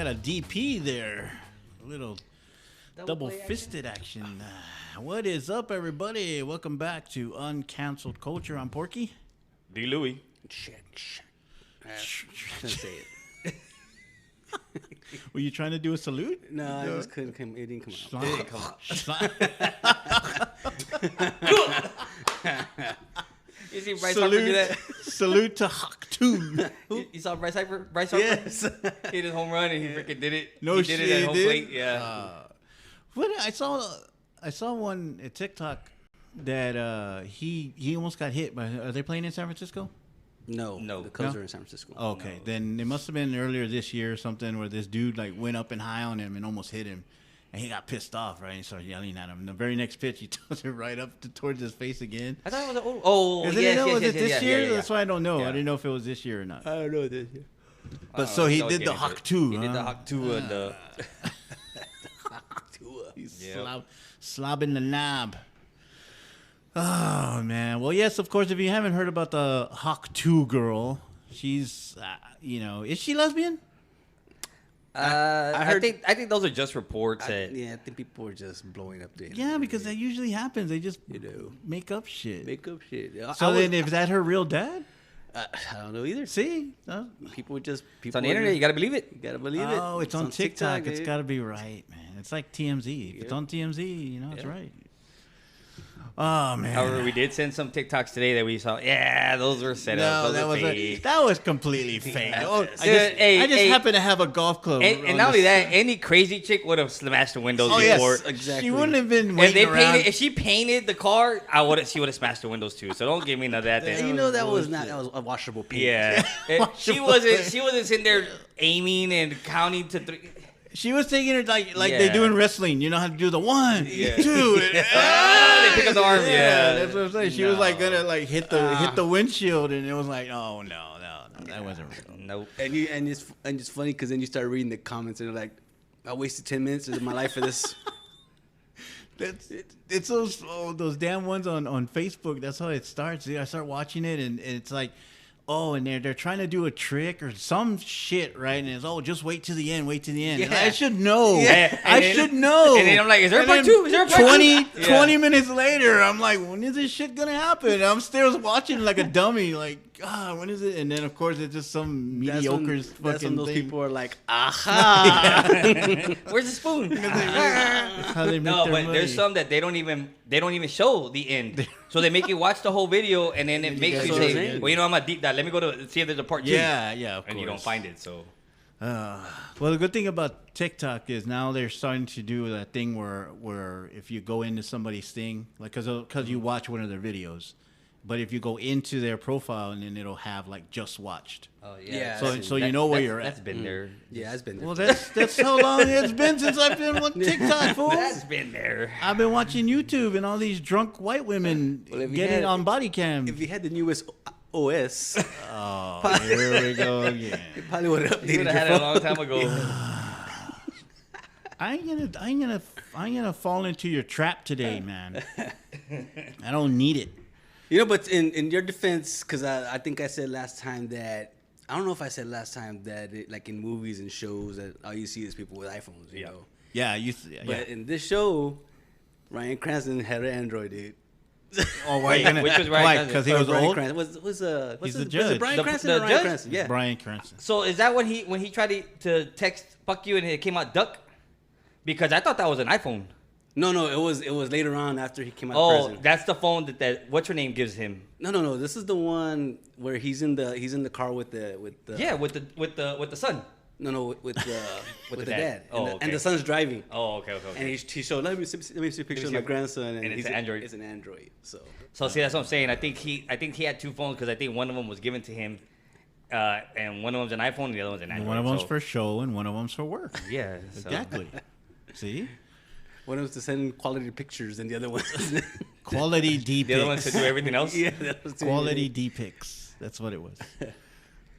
got a DP there. A little double-fisted action. What is up, everybody? Welcome back to Uncanceled Culture. I'm Porky. D. Louie. Shit. Couldn't say it. Were you trying to do a salute? No, I just couldn't come. It didn't come out. It didn't come out. You see Bryce Harper do that? Salute to Hawk Tuah. You saw Bryce Harper? Yes. He hit his home run and he freaking did it. No he shit, did it at home did? plate. Yeah. What I saw one at TikTok that he almost got hit. But are they playing in San Francisco? No. The Cubs are in San Francisco. Okay, No. then it must have been earlier this year or something where this dude like went up and high on him and almost hit him, and he got pissed off, right? And he started yelling at him. And the very next pitch, he throws it right up towards his face again. I thought it was Was it this year? Yeah. That's why I don't know. Yeah. I didn't know if it was this year or not. I don't know this year. But so he did the Hawk Tuah. He did the Hawk Tuah. The He's slobbing the knob. Oh, man. Well, yes, of course, if you haven't heard about the Hawk Tuah girl, she's, is she lesbian? I think those are just reports. I think people are just blowing up the Yeah, because that usually happens. They just make up shit. make up shit. So then, is that her real dad? I don't know either. See? People It's on the internet. You gotta believe it. You gotta believe it. Oh, it's on TikTok. It's dude. got to be right, man. It's like TMZ. If it's on TMZ, it's right. Oh, man. However, we did send some TikToks today that we saw. Yeah, those were set up. That was completely fake. I just happened to have a golf club. And not only that, any crazy chick would have smashed the windows before. Yes, exactly. She wouldn't have been waiting If she painted the car, she would have smashed the windows too. So don't give me none of that. That was a washable paint. Yeah, she wasn't sitting there aiming and counting to 3. She was taking it like they do in wrestling. You know how to do the 1, 2. They pick up the arm. Yeah, that's what I'm saying. She was like gonna hit the windshield, and it was like, oh no, that wasn't real. Nope. And it's funny because then you start reading the comments and they're like, I wasted 10 minutes of my life for this. It's those damn ones on Facebook. That's how it starts. I start watching it, and it's like, and they're trying to do a trick or some shit, right? And it's, just wait till the end. And I should know. Yeah. I should know. And then I'm like, is there a part 2? Is there a part 20 minutes later, I'm like, when is this shit gonna happen? I'm still watching like a dummy, like, God, when is it? And then of course it's just some mediocre fucking That's when those thing. people are like, aha. Where's the spoon? That's how they make No, their but money. there's some that they don't even show the end. So they make you watch the whole video, and then it makes you say, well, I'm gonna deep dive. Let me go to see if there's a part 2. Yeah, of course. And you don't find it, so. Well, the good thing about TikTok is now they're starting to do that thing where if you go into somebody's thing, like because you watch one of their videos, but if you go into their profile and then it'll have like just watched. Oh yeah. So you know where you're at. That's been there. Yeah, it's been there. Well, that's how long it's been since I've been on TikTok, fool. That's been there. I've been watching YouTube and all these drunk white women getting on body cam. If you had the newest OS, Here we go again. it probably would have You updated would have had your it a phone. long time ago. I ain't gonna fall into your trap today, man. I don't need it. But in your defense, because I think I said last time that, I don't know if I said last time that like in movies and shows that all you see is people with iPhones, you know. Yeah, But in this show, Bryan Cranston had an Android, dude. Oh, why? Which was Bryan Because he was Bryan old. Cranston. Was the Was judge. it Bryan The Cranston or Bryan judge? Cranston? Yeah. Bryan Cranston. So is that when he tried to text "fuck you" and it came out "duck"? Because I thought that was an iPhone. No, it was later on after he came out. Oh, President. that's the phone that what's her name gives him. No. This is the one where he's in the car with the With the son. with the the dad. dad. And the son's driving. Oh, okay. And he showed, let me see a picture of my grandson, and it's an Android. It's an Android. So See, that's what I'm saying. I think he had 2 phones because I think one of them was given to him, and one of them's an iPhone and the other one's an Android. One of them's for show and one of them's for work. Yeah, so. Exactly. See? one was to send quality pictures, and the other one Quality D The other one's to pics. do everything else. yeah, that was Quality D pics. That's what it was.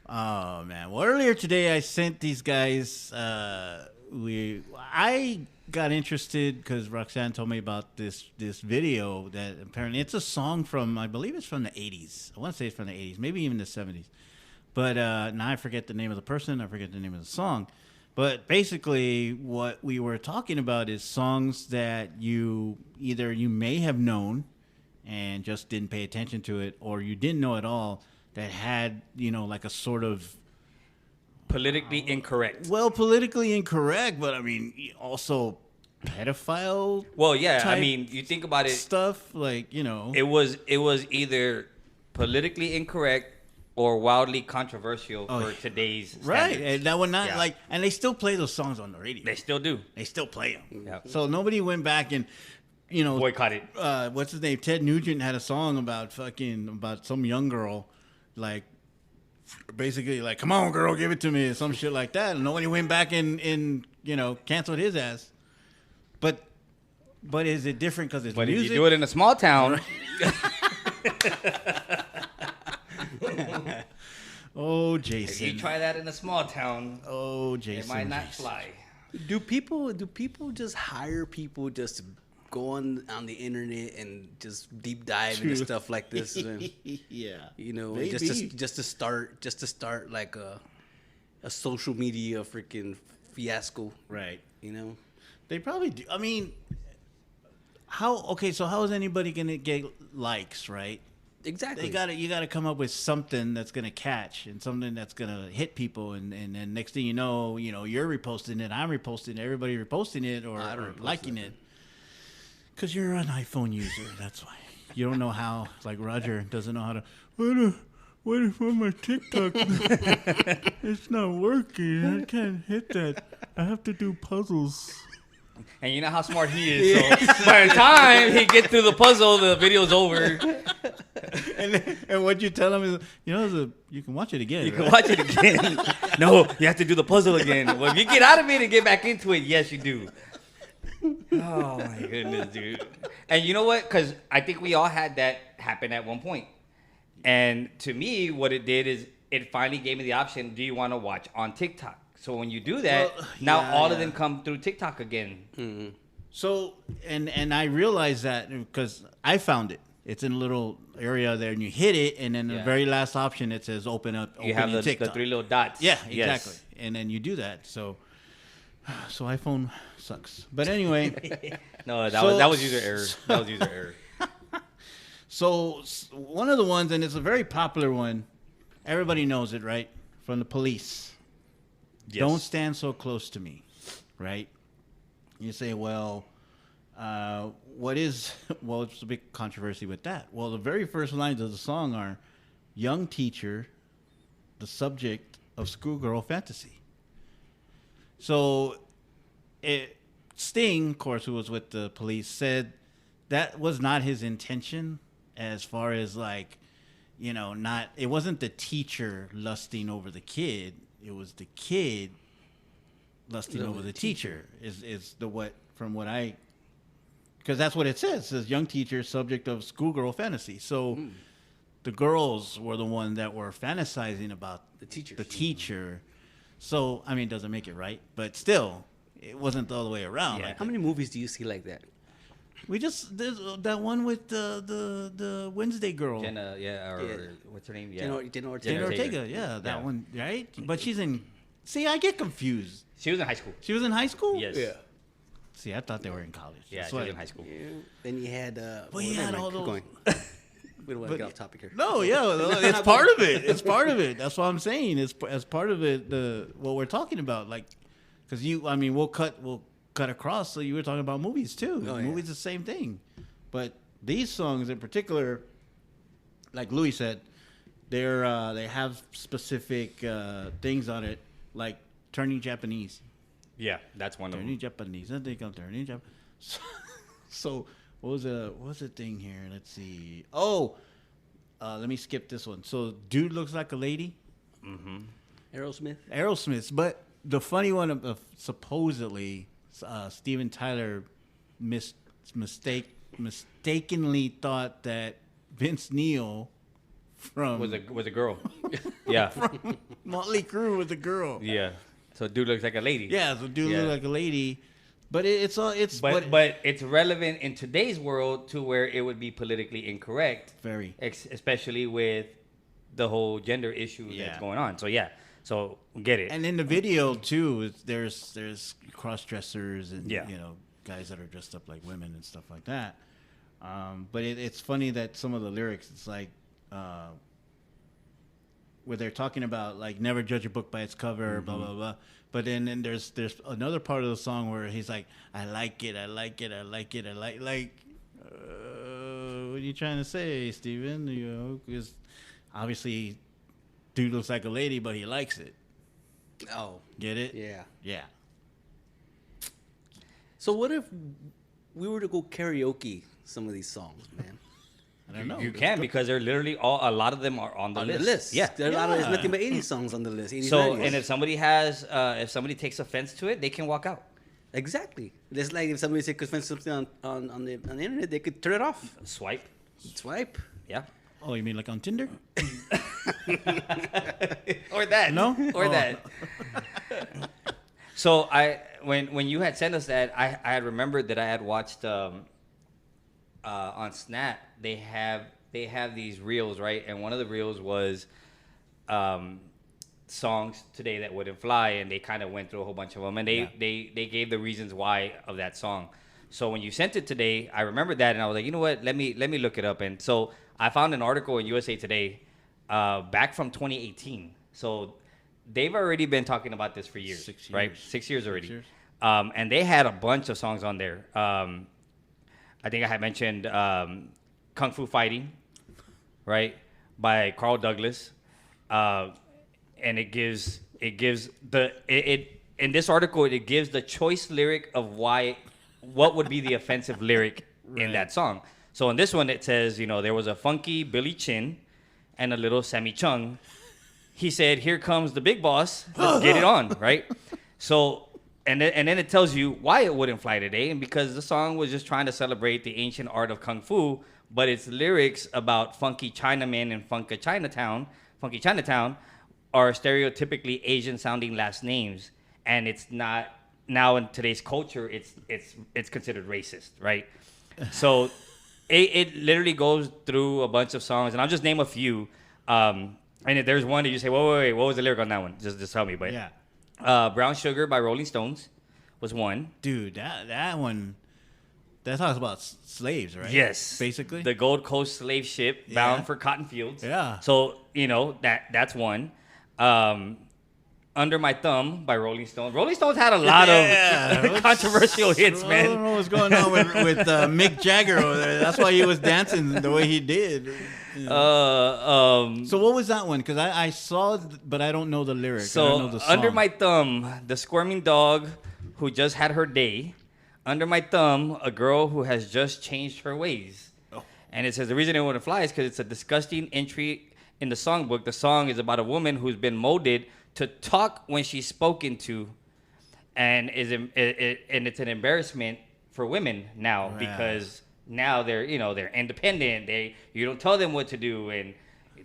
Oh man! Well, earlier today I sent these guys. I got interested because Roxanne told me about this video that apparently it's a song from, I believe it's from the 80s. I want to say it's from the 80s, maybe even the 70s. But now I forget the name of the person. I forget the name of the song. But basically, what we were talking about is songs that you may have known and just didn't pay attention to it, or you didn't know at all that had, like a sort of Politically incorrect. well, politically incorrect, but I mean, also pedophile. Well, yeah. I type mean, you think about it. stuff like It was either politically incorrect or wildly controversial for today's right, standards. and that would not Yeah. and they still play those songs on the radio. They still do. They still play them. Yeah. So nobody went back and Boycott it. What's his name? Ted Nugent had a song about some young girl, like basically like, come on girl, give it to me, or some shit like that. And nobody went back and canceled his ass. But is it different because it's But music? if you do it in a small town, Oh, if Jason. you try that in a small town, Oh, Jason. it might not Jason. fly. Do people just hire people just to go on the internet and just deep dive into stuff like this? And, Yeah. Maybe. just to start like a social media freaking fiasco, Right. They probably do. I mean, so how is anybody going to get likes, right? Exactly. You gotta come up with something that's gonna catch and something that's gonna hit people, and then next thing you know, you're reposting it, I'm reposting it, everybody reposting it or liking it. Because you're an iPhone user, that's why. You don't know how. Like Roger doesn't know how to. What if on my TikTok it's not working? I can't hit that. I have to do puzzles. And you know how smart he is. So by the time he gets through the puzzle, the video's over. And what you tell him is, you can watch it again. You can right? watch it again. No, you have to do the puzzle again. Well, if you get out of it and get back into it, yes, you do. Oh, my goodness, dude. And you know what? Because I think we all had that happen at one point. And to me, what it did is it finally gave me the option, do you want to watch on TikTok? So when you do that, all of them come through TikTok again. Mm-hmm. So, and I realized that because I found it. It's in a little area there, and you hit it, and then the very last option, it says open You have the TikTok. 3 little dots. Yeah, Yes. exactly. And then you do that. So iPhone sucks. But anyway. No, that was user error. That was user error. So one of the ones, and it's a very popular one, everybody knows it, right? From the Police. Yes. Don't stand so close to me, right? You say, well, it's a big controversy with that. Well, the very first lines of the song are, young teacher, the subject of schoolgirl fantasy. So Sting, of course, who was with the Police, said that was not his intention as far as it wasn't the teacher lusting over the kid. It was the kid lusting over the teacher is from what I, because that's what it says. It says young teacher, subject of schoolgirl fantasy. So the girls were the one that were fantasizing about the teacher. So, I mean, it doesn't make it right, but still, it wasn't the other way around. Yeah. Like, How many movies do you see like that? there's that one with the Wednesday girl. Jenna, what's her name? Yeah. Jenna Ortega. Jenna Ortega, yeah, that one, right? But she's in. See, I get confused. She was in high school. She was in high school. Yes. Yeah. See, I thought they were in college. Yeah, That's she was why- in high school. Yeah. Then you had. Well, you had all keep those- going. We don't want to get off topic here. No, yeah, it's part of it. It's part of it. That's what I'm saying. It's as part of it. What we're talking about, like, because we'll cut across. So you were talking about movies too. Oh, yeah. Movies, the same thing. But these songs in particular, like Louis said, they have specific things on it, like turning Japanese. Yeah, that's one of them. Turning Japanese. I think I'm turning Japanese. So what was the thing here? Let's see. Oh, let me skip this one. So dude looks like a lady. Mm-hmm. Aerosmith. But the funny one of supposedly Steven Tyler mistakenly thought that Vince Neil from Was a girl. Yeah. Motley Crue was a girl. Yeah. So dude looks like a lady. Yeah, so dude Yeah. looked like a lady. But But it's relevant in today's world to where it would be politically incorrect. Very. Especially with the whole gender issue Yeah. that's going on. So yeah. So get it. And in the video too, there's cross dressers and Yeah. guys that are dressed up like women and stuff like that. But it's funny that some of the lyrics, it's like where they're talking about like never judge a book by its cover, blah blah blah. But then there's another part of the song where he's like, I like it, I like it, I like it, I like. What are you trying to say, Steven? Because obviously, dude looks like a lady, but he likes it. Oh, Get it? yeah. Yeah. So what if we were to go karaoke some of these songs, man? I don't know. You can because they're literally a lot of them are on the list. Yeah, there are a lot of. There's Yeah. nothing but 80 songs on the list. 80s, So 90s. and if somebody takes offense to it, they can walk out. Exactly. It's like if somebody takes offense to something on the internet, they could turn it off. Swipe. Swipe. Yeah. Oh, you mean like on Tinder? Or that. No? Or Oh. that. So when you had sent us that, I had remembered that I had watched on Snap. They have these reels, right? And one of the reels was songs today that wouldn't fly, and they kind of went through a whole bunch of them, and they gave the reasons why of that song. So when you sent it today, I remembered that, and I was like, you know what? Let me look it up. And so I found an article in USA Today back from 2018. So they've already been talking about this for years, 6 years. right? 6 years already. 6 years. And they had a bunch of songs on there. I think I had mentioned Kung Fu Fighting, right, by Carl Douglas, and it gives in this article it gives the choice lyric of what would be the offensive lyric in that song. So in this one it says, there was a funky Billy Chin and a little Sammy Chung. He said, "Here comes the big boss. Let's get it on," right? So, and then it tells you why it wouldn't fly today, and because the song was just trying to celebrate the ancient art of kung fu, but its lyrics about funky Chinamen and funky Chinatown are stereotypically Asian-sounding last names, and it's not now in today's culture. It's considered racist, right? So, it literally goes through a bunch of songs, and I'll just name a few. And if there's one that you say, wait, what was the lyric on that one? Just tell me. But Yeah. Brown Sugar by Rolling Stones was one. Dude, that one, that talks about slaves, right? Yes. Basically. The Gold Coast slave ship bound Yeah. for cotton fields. Yeah. So, that's one. Under My Thumb by Rolling Stones. Rolling Stones had a lot of controversial hits, I man. don't know what's going on with Mick Jagger over there. That's why he was dancing the way he did. So what was that one? Because I saw it, but I don't know the lyrics. I don't know So, the song. Under My Thumb, the squirming dog who just had her day. Under My Thumb, a girl who has just changed her ways. Oh. And it says the reason it wouldn't fly is because it's a disgusting entry in the songbook. The song is about a woman who's been molded to talk when she's spoken to, and it's an embarrassment for women now because now they're independent. You don't tell them what to do, and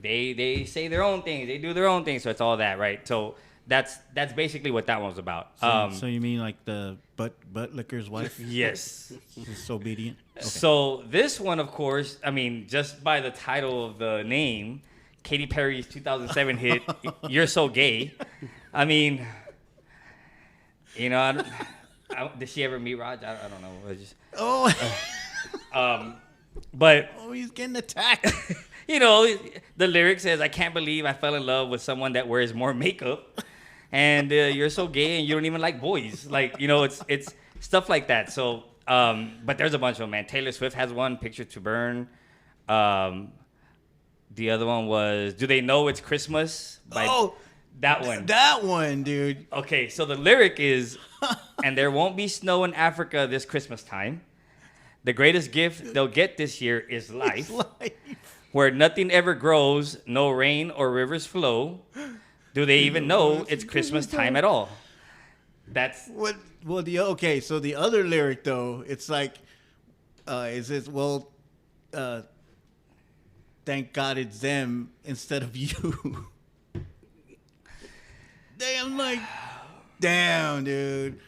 they say their own things. They do their own things. So it's all that, right? So that's basically what that one was about. So you mean like the butt licker's wife? Yes. She's obedient. Okay. So this one, of course, I mean, just by the title of the name, Katy Perry's 2007 hit, "You're So Gay." I mean, did she ever meet Raj? I don't know. I just, but he's getting attacked. the lyric says, "I can't believe I fell in love with someone that wears more makeup, and you're so gay and you don't even like boys." Like, it's stuff like that. So, but there's a bunch of them, man. Taylor Swift has one, "Picture to Burn." The other one was "Do They Know It's Christmas?" That one. That one, dude. Okay, so the lyric is, "And there won't be snow in Africa this Christmas time. The greatest gift they'll get this year is life. Where nothing ever grows, no rain or rivers flow. Do they even know it's Christmas time at all?" That's what. Well, so the other lyric though, it's like, it says, "Thank God it's them instead of you." Damn, dude.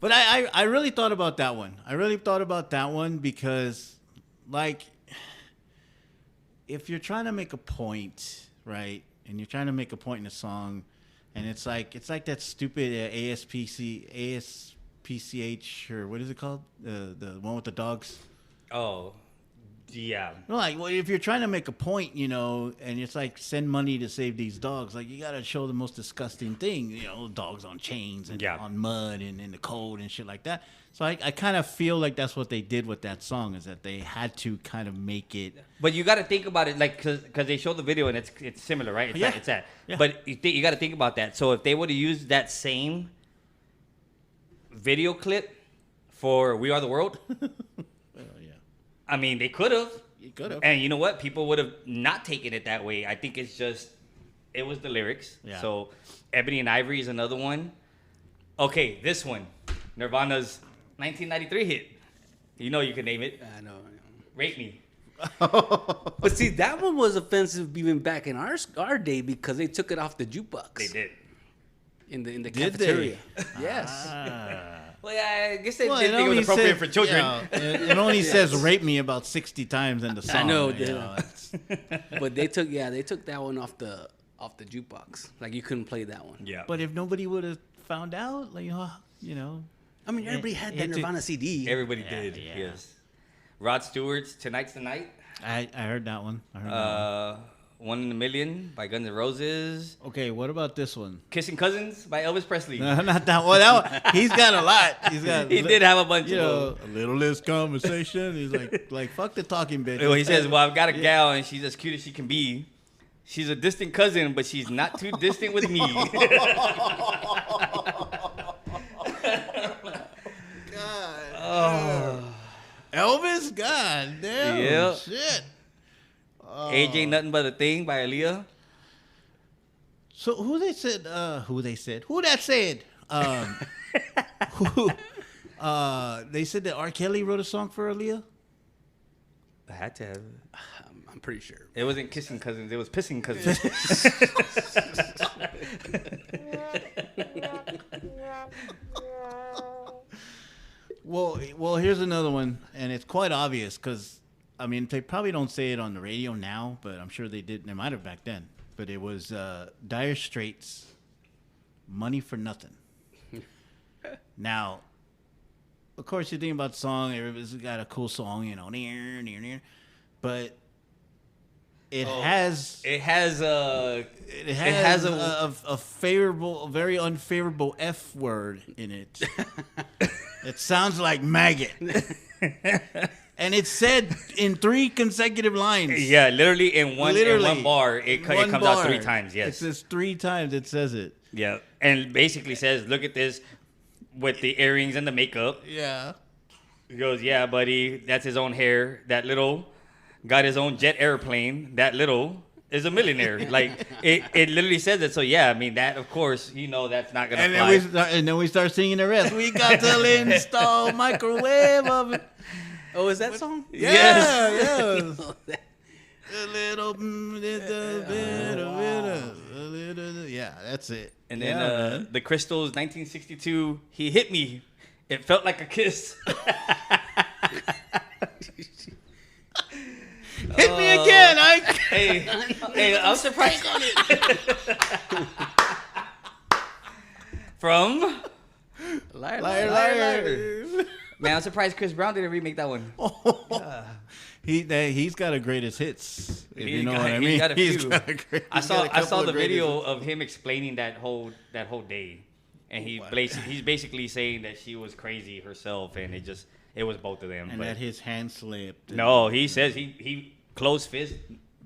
But I really thought about that one. I really thought about that one because, like, if you're trying to make a point, right, and you're trying to make a point in a song, And it's like that stupid ASPCH or what is it called? The one with the dogs. Oh, yeah. No, like, well, if you're trying to make a point, you know, and it's like send money to save these dogs, like you got to show the most disgusting thing, you know, dogs on chains and on mud and in the cold and shit like that. So I kind of feel like that's what they did with that song, is that they had to kind of make it. But you got to think about it, like, because they show the video and it's similar, right? It's that. Yeah. But you got to think about that. So if they would have used that same video clip for "We Are the World," I mean, they could have. You could have. And you know what? People would have not taken it that way. I think it's just, it was the lyrics. Yeah. So Ebony and Ivory is another one. Okay, this one, Nirvana's 1993 hit. You know you can name it. I know. Rape Me. But see, that one was offensive even back in our day because they took it off the jukebox. They did. In the cafeteria. Yes. Well, yeah, I guess they didn't think it was appropriate for children. It only says "rape me" about 60 times in the song. I know, but they took that one off the jukebox. Like you couldn't play that one. Yeah. But if nobody would have found out, like you know, I mean, everybody had that Nirvana CD. Everybody did. Yeah. Yes. Rod Stewart's "Tonight's the Night." I heard that one. "One in a Million" by Guns N' Roses. Okay, what about this one? "Kissing Cousins" by Elvis Presley. No, not that one. That one. He's got a lot. He did have a bunch of them. A little less conversation. He's like fuck the talking bitch. Well, he says, "Well, I've got a gal and she's as cute as she can be. She's a distant cousin, but she's not too distant with me." God. Elvis, god damn. Yep. Shit. "Age Ain't Nothing But a Thing" by Aaliyah. So who that said? They said that R. Kelly wrote a song for Aaliyah. I had to have. I'm pretty sure. It wasn't "Kissing Cousins." It was "Pissing Cousins." Well, here's another one, and it's quite obvious because, I mean, they probably don't say it on the radio now, but I'm sure they did. They might have back then. But it was Dire Straits, "Money for Nothing." Now, of course, you think about the song. Everybody's got a cool song, you know, near. But it has a favorable, a very unfavorable F word in it. It sounds like maggot. And it's said in 3 consecutive lines. Yeah, literally in one bar. It comes out 3 times, yes. It says 3 times it says it. Yeah. And basically says, look at this with the earrings and the makeup. Yeah. He goes, yeah, buddy, that's his own hair. That little got his own jet airplane. That little is a millionaire. Like, it literally says it. So, yeah, I mean, that, of course, you know that's not going to fly. And then we start singing the rest. We got to install microwave oven. Oh, is that song? Yeah, yes. A little bit. Yeah, that's it. And then the Crystals, 1962, "He Hit Me. It Felt Like a Kiss." Hit me again. Hey, I'm surprised on it. From Liar. Man, I'm surprised Chris Brown didn't remake that one. He's got a greatest hits. If you know what I mean. He's got a few. I saw the video video of him explaining that whole day, and he's basically saying that she was crazy herself, and it was both of them. And that his hand slipped. No, he says he closed fist,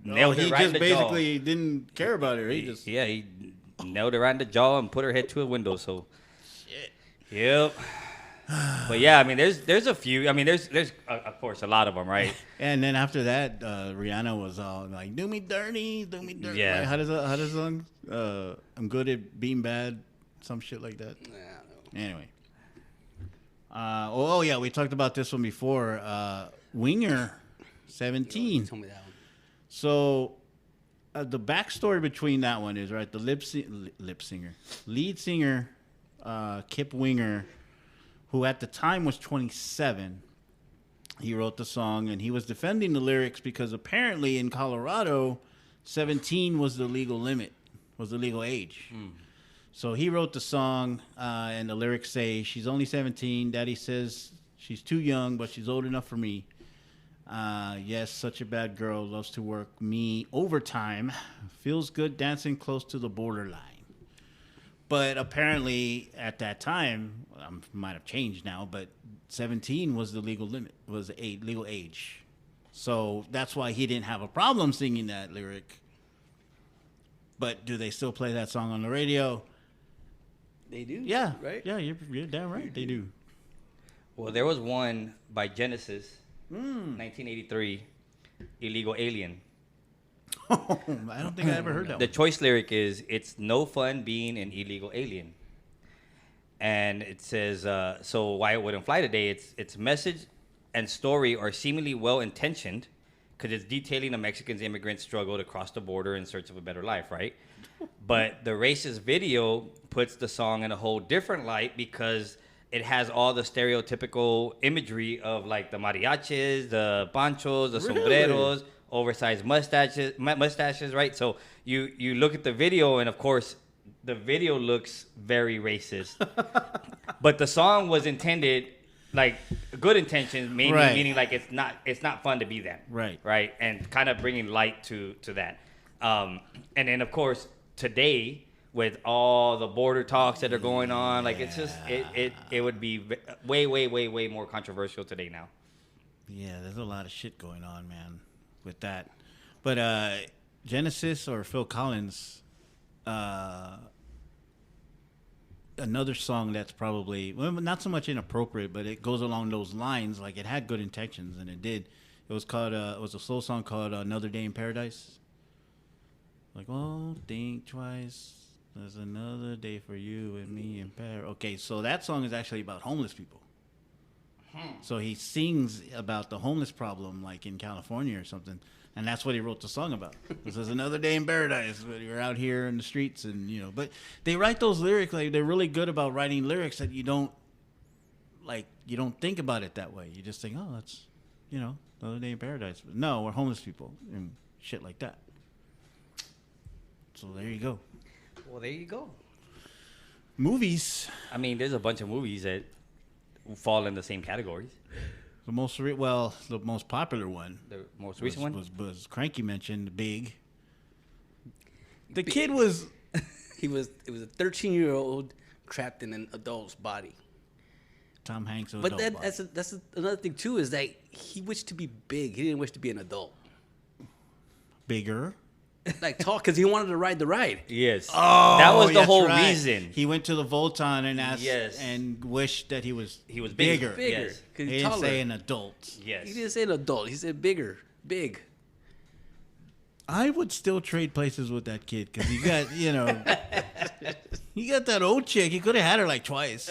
nailed her right in the jaw. He just basically didn't care about her. He nailed her right in the jaw and put her head to a window. So, shit. Yep. But yeah, I mean, there's a few. I mean, there's of course a lot of them, right? And then after that, Rihanna was all like, "Do me dirty." Yeah. Like, how does the song? I'm good at being bad, some shit like that. Yeah. Anyway. Oh yeah, we talked about this one before. Winger, 17. You told me that one. So, the backstory between that one is right. The lead singer, Kip Winger, who at the time was 27. He wrote the song, and he was defending the lyrics because apparently in Colorado, 17 was the legal limit, was the legal age. So he wrote the song, and the lyrics say, "She's only 17. Daddy says she's too young, but she's old enough for me. Yes, such a bad girl. Loves to work me overtime. Feels good dancing close to the borderline." But apparently, at that time, might have changed now, but 17 was the legal limit, was the legal age. So that's why he didn't have a problem singing that lyric. But do they still play that song on the radio? They do. Yeah. Right? Yeah, you're damn right. They do. Well, there was one by Genesis, 1983, Illegal Alien. I don't think I ever heard that The one. choice lyric is, "It's no fun being an illegal alien." And it says, so why it wouldn't fly today, its message and story are seemingly well-intentioned because it's detailing a Mexican immigrant struggle to cross the border in search of a better life, right? But the racist video puts the song in a whole different light because it has all the stereotypical imagery of like the mariachis, the ponchos, the sombreros, oversized mustaches, right? So you look at the video, and of course, the video looks very racist. But the song was intended like good intentions, meaning like it's not fun to be that, right, and kind of bringing light to that. And then of course today with all the border talks that are going on, like it's just it would be way more controversial today now. Yeah, there's a lot of shit going on, man, with that. But Genesis or Phil Collins, another song that's probably, well, not so much inappropriate, but it goes along those lines. Like, it had good intentions, and it did. It was called it was a slow song called "Another Day in Paradise." Like, oh, think twice. There's another day for you and me in Paradise. Okay, so that song is actually about homeless people. So he sings about the homeless problem, like in California or something, and that's what he wrote the song about. This is another day in paradise, but you're out here in the streets, and you know. But they write those lyrics, like they're really good about writing lyrics that you don't think about it that way. You just think, oh, that's, you know, another day in paradise. But no, we're homeless people and shit like that. So there you go. Well, there you go. Movies. I mean, there's a bunch of movies that fall in the same categories. The most popular one. The most recent one was Cranky mentioned, Big. The kid was. It was a 13-year-old trapped in an adult's body. Tom Hanks. But that's another thing too, is that he wished to be big. He didn't wish to be an adult. Bigger. Like talk, because he wanted to ride the ride. Yes. Oh, that was the that's whole right. reason. He went to the Volton and asked, Yes. and wished that he was bigger. Bigger. Yes. He 'Cause he's didn't taller. say an adult. Yes. He didn't say an adult. He said bigger, big. I would still trade places with that kid because he got, you know, he got that old chick. He could have had her like twice,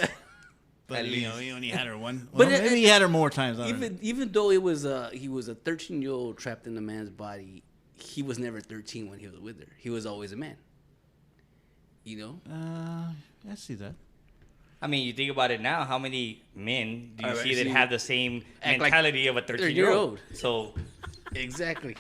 but At you know, least. he only had her one. But Well, maybe he had her more times. I don't know. Even though it was he was a 13-year-old trapped in a man's body, he was never 13 when he was with her. He was always a man. You know? I see that. I mean, you think about it now. How many men do you I've see that seen have the same act like mentality of a 13-year-old? 13-year-old. So, Exactly.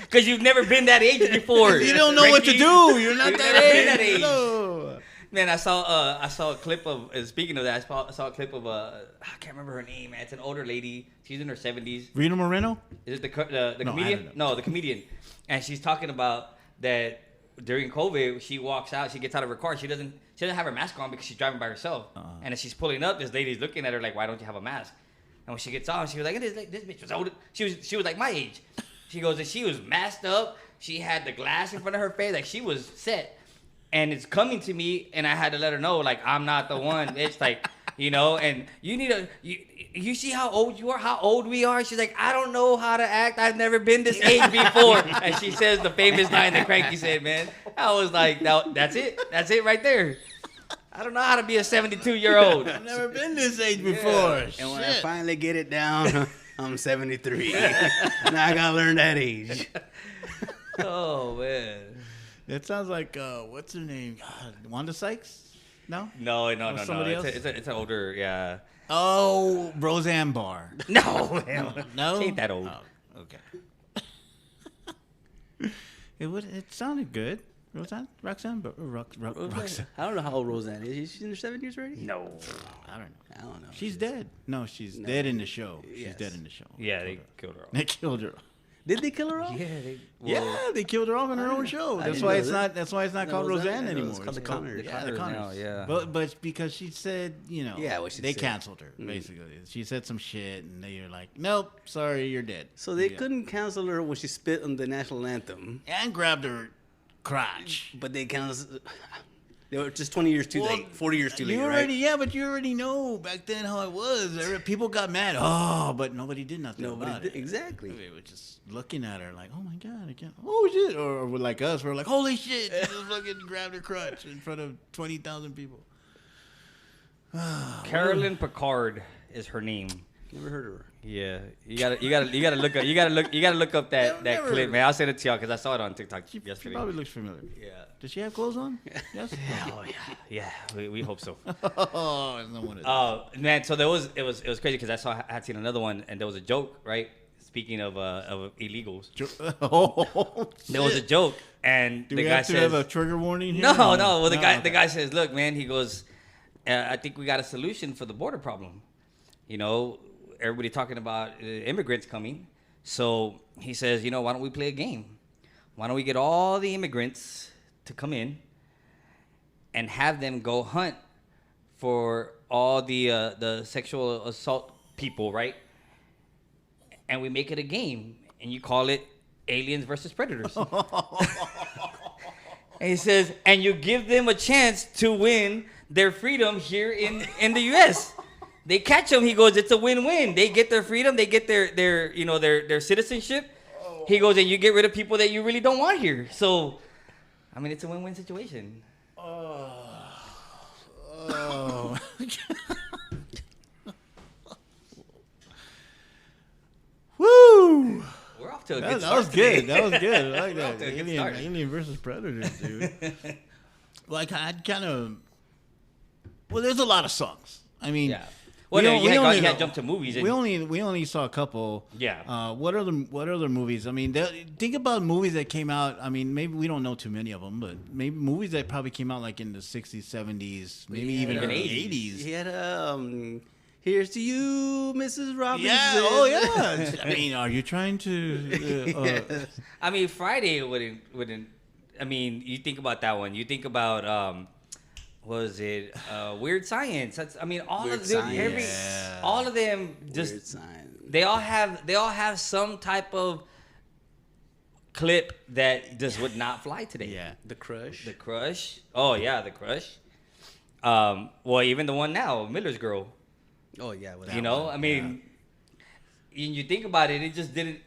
because you've never been that age before. You don't know what to Ricky. do. You're not You've that never age. been that age. No. Man, I saw a clip of. Speaking of that, I saw a clip of I can't remember her name. Man, it's an older lady. She's in her 70s. Rita Moreno. Is it the No, I comedian? don't know. No, the comedian. And she's talking about that during COVID, she walks out, she gets out of her car, she doesn't have her mask on because she's driving by herself. And as she's pulling up, this lady's looking at her like, "Why don't you have a mask?" And when she gets on, she was like, "This bitch was old." She was like my age. She goes, and she was masked up. She had the glass in front of her face, like she was set. And it's coming to me, and I had to let her know, like, I'm not the one. It's like, you know, and you need you see how old you are, how old we are? She's like, I don't know how to act. I've never been this age before. And she says the famous line that Cranky said, man. I was like, that's it. That's it right there. I don't know how to be a 72-year-old. I've never been this age before. And when I finally get it down, I'm 73. Now I gotta learn that age. Oh, man. It sounds like what's her name? Wanda Sykes? No. No. Somebody else? It's an older, yeah. Oh, Roseanne Barr. No, No, she ain't that old. Oh, okay. It sounded good. Roxanne. Roxanne. I don't know how old Roseanne is. She's in her 70s already. No. I don't know. I don't know. She's dead. No, she's dead in the show. She's Yes. dead in the show. Yeah, they killed her off. They killed her. Did they kill her off? Yeah, they killed her off in her own show. I That's didn't why know it's that. not. That's why it's not called Roseanne I know anymore. it's called the Connors. The Connors Connors. now, yeah. But because she said, Yeah, what she they said. canceled her basically. She said some shit, and they were like, "Nope, sorry, you're dead." So they couldn't cancel her when she spit on the national anthem, and grabbed her crotch. but they canceled. They were just 20 years too late, 40 years too late, You right? already, yeah, but you already know back then how it was. People got mad. Oh, but nobody did nothing about it. Exactly. They were just looking at her like, "Oh my god, I can't." Oh shit! Or like us, we're like, "Holy shit!" She just fucking grabbed her crotch in front of 20,000 people. Carolyn Picard is her name. Never heard of her. Yeah, you gotta look up that Never- clip, man. I'll send it to y'all because I saw it on TikTok She yesterday. probably looks familiar. Yeah. Does she have clothes on? Yes. Oh yeah. We hope so. Oh, no one is. Man, so it was crazy because I had seen another one and there was a joke, right? Speaking of illegals, Oh, there was a joke and Do the we guy have to says, have a trigger warning here? "No." Well, the okay. guy says, "Look, man," he goes, "I think we got a solution for the border problem. You know, everybody talking about immigrants coming. So he says, why don't we play a game? Why don't we get all the immigrants to come in and have them go hunt for all the sexual assault people, right? And we make it a game, and you call it Aliens versus Predators." And he says, "And you give them a chance to win their freedom here in the U.S. They catch them." He goes, "It's a win-win. They get their freedom. They get their citizenship." He goes, "And you get rid of people that you really don't want here." So, I mean, it's a win-win situation. Oh. Woo! We're off to a good That start was today. good. That was good. I like We're off that. to a good start. Alien versus Predators, dude. Like, I'd kind of. Well, there's a lot of songs. I mean, Yeah. Well, we you only had jumped to movies. And, we only saw a couple. Yeah. What other movies? I mean, think about movies that came out. I mean, maybe we don't know too many of them, but maybe movies that probably came out like in the 60s, 70s, maybe even even early 80s. 80s. He had "Here's to You, Mrs. Robinson." Yeah. Oh yeah. I mean, are you trying to? I mean, Friday wouldn't. I mean, you think about that one. You think about what was it? Weird Science. I mean, all Weird of them. Science. All of them just. Weird sign. They all have some type of clip that just would not fly today. Yeah. The Crush. The Crush. Oh yeah, The Crush. Well, even the one now, Miller's Girl. Oh yeah. Well, You know, I mean, you think about it, it just didn't.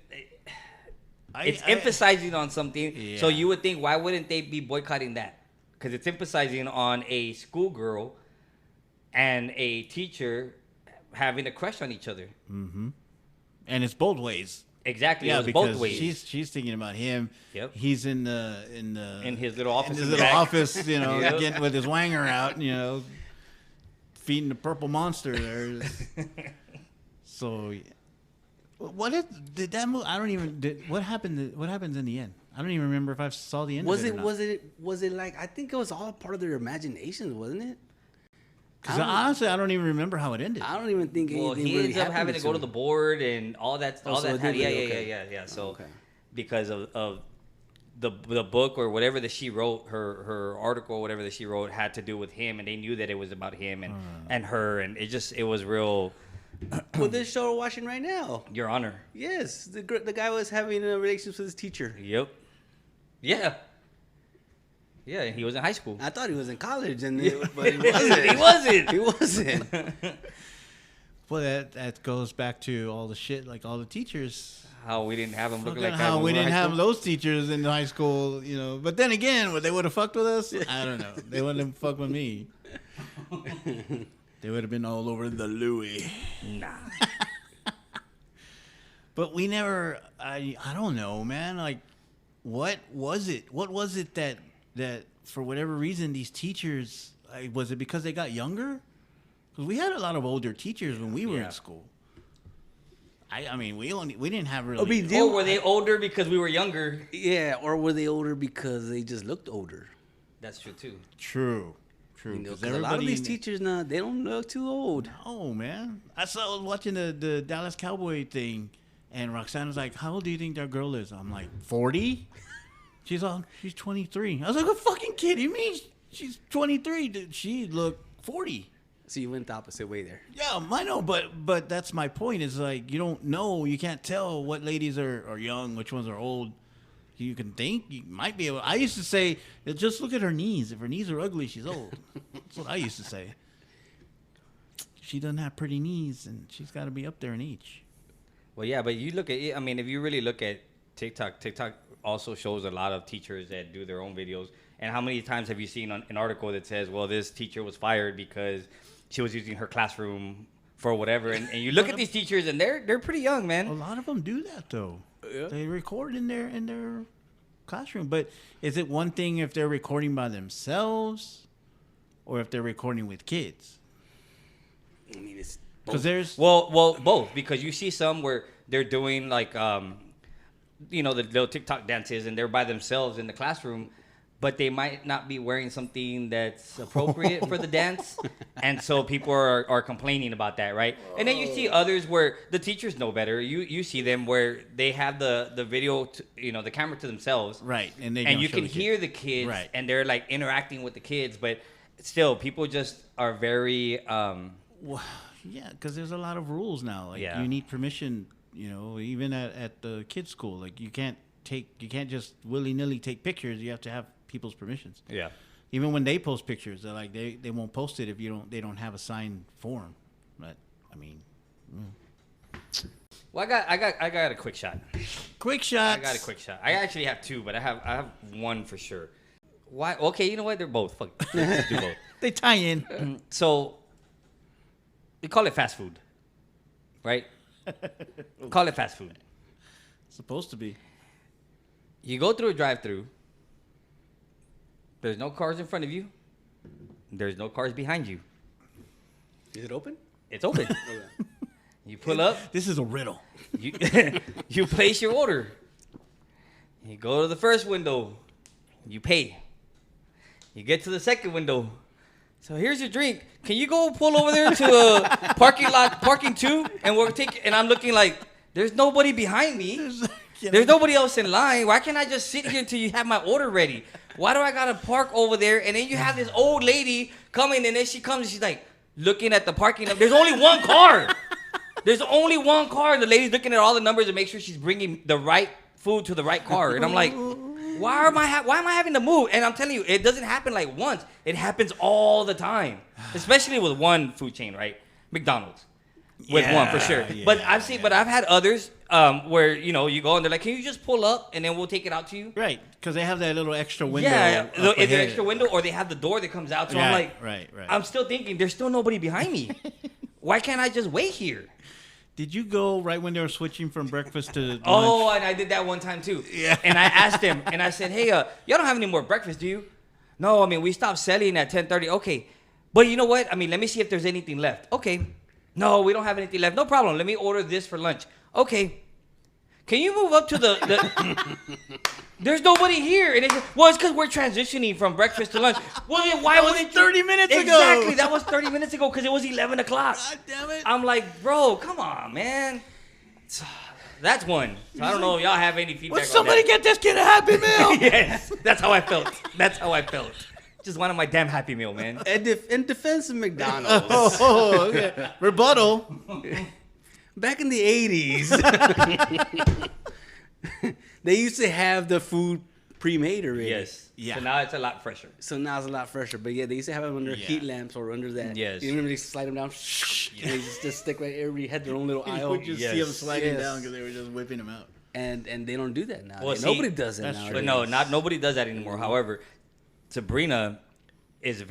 It's emphasizing on something, so Yeah. you would think, why wouldn't they be boycotting that? Because it's emphasizing on a schoolgirl and a teacher having a crush on each other. And it's both ways. Exactly, Yeah, it was because both ways. she's thinking about him. Yep. He's in his little office In his in the little back. office, Yep. getting with his wanger out, feeding the purple monster there. So, did that movie? I don't even. What happened? What happens in the end? I don't even remember if I saw the end. Was of it? it? or not. Was it like? I think it was all part of their imaginations, wasn't it? Because honestly, I don't even remember how it ended. I don't even think Well, anything he really ends up happened having to go to him. the board and all that. Oh, All so that. it did Yeah, really? yeah, Okay. yeah. So Okay. because of the book or whatever that she wrote, her article, whatever that she wrote, had to do with him, and they knew that it was about him and her, and it was real. Well, this show we're watching right now. Your Honor. Yes, the guy was having a relationship with his teacher. Yep. Yeah. Yeah, and he was in high school. I thought he was in college, but he wasn't. He wasn't. He wasn't. Well, that goes back to all the shit, like all the teachers. How we didn't have him looking Fucking like that. how when we were didn't in high have school. those teachers in high school, But then again, would they would have fucked with us? I don't know. They wouldn't have fucked with me. They would have been all over the Louis. Nah. But we never. I don't know, man. Like, what was it? What was it that for whatever reason these teachers? Was it because they got younger? Because we had a lot of older teachers when we were Yeah. in school. I mean, we didn't have really. Oh, we did. Or were they older because we were younger? Yeah, or were they older because they just looked older? That's true too. True. You know, 'cause a lot of these teachers now, they don't look too old. Oh man, I was watching the Dallas Cowboy thing, and Roxanne was like, "How old do you think that girl is?" I'm like, 40. She's 23. I was like, "Are you fucking kidding me? She's 23. She look 40." So you went the opposite way there. Yeah, I know, but that's my point. Is like you don't know, you can't tell what ladies are young, which ones are old. You can think you might be able. I used to say, just look at her knees. If her knees are ugly, she's old. That's what I used to say. She doesn't have pretty knees, and she's got to be up there in age. Well, yeah, but you look at it. I mean, if you really look at TikTok also shows a lot of teachers that do their own videos. And how many times have you seen an article that says, well, this teacher was fired because she was using her classroom for whatever? And you look at these teachers, and they're pretty young, man. A lot of them do that, though. Yeah. They record in their classroom. But is it one thing if they're recording by themselves or if they're recording with kids? I mean, it's Because there's... Well, both. Because you see some where they're doing, like, the little TikTok dances, and they're by themselves in the classroom, but they might not be wearing something that's appropriate for the dance. And so people are complaining about that, right? Whoa. And then you see others where the teachers know better. You see them where they have the video, the camera to themselves. Right. And you can hear the kids, right, and they're like interacting with the kids. But still, people just are very... Well, yeah, because there's a lot of rules now. Like you need permission, even at the kids' school. Like you can't just willy-nilly take pictures. You have to have people's permissions. Yeah. Even when they post pictures, they're like they won't post it if they don't have a signed form. But I mean, well, I got a quick shot. Quick shot. I got a quick shot. I actually have two, but I have one for sure. Why? Okay, you know what? They're both. Fuck. Let's do both. They tie in. So we call it fast food, right? Call it fast food. Supposed to be. You go through a drive-through. There's no cars in front of you. There's no cars behind you. Is it open? It's open. You pull up. This is a riddle. You place your order. You go to the first window. You pay. You get to the second window. So here's your drink. Can you go pull over there to a parking 2? And I'm looking like, there's nobody behind me. There's nobody else in line. Why can't I just sit here until you have my order ready? Why do I gotta park over there? And then you have this old lady coming, and then she comes and she's like looking at the parking. There's only one car. There's only one car. The lady's looking at all the numbers to make sure she's bringing the right food to the right car. And I'm like, why am I having to move? And I'm telling you, it doesn't happen like once. It happens all the time, especially with one food chain, right? McDonald's. With one for sure. Yeah, but I've had others where you go and they're like, can you just pull up and then we'll take it out to you? Right, because they have that little extra window. Yeah, up either ahead. extra window or they have the door that comes out. So I'm like, right. I'm still thinking there's still nobody behind me. Why can't I just wait here? Did you go right when they were switching from breakfast to lunch? Oh, and I did that one time too. Yeah. And I asked them, and I said, hey, y'all don't have any more breakfast, do you? No, I mean, we stopped selling at 10:30. Okay. But you know what? I mean, let me see if there's anything left. Okay. No, we don't have anything left. No problem. Let me order this for lunch. Okay. Can you move up to the There's nobody here. And they said, well, it's because we're transitioning from breakfast to lunch. Well, then why was it 30 minutes ago? Exactly. That was 30 minutes ago because it was 11 o'clock. God damn it. I'm like, bro, come on, man. That's one. So I don't know if y'all have any feedback Would somebody on that. get this kid a Happy Meal? Yes. That's how I felt. Just wanted my damn Happy Meal, man. In defense of McDonald's, Okay. Rebuttal. back in the 80s, they used to have the food pre-made already. Yes. Yeah. So now it's a lot fresher. So now it's a lot fresher. But yeah, they used to have them under heat lamps or under that. Yes. You remember they slide them down? And they just stick right. Everybody had their own little aisle. You would just see them sliding down because they were just whipping them out. And they don't do that now. Well, see, nobody does that that's now. true. But no, nobody does that anymore. However, Sabrina is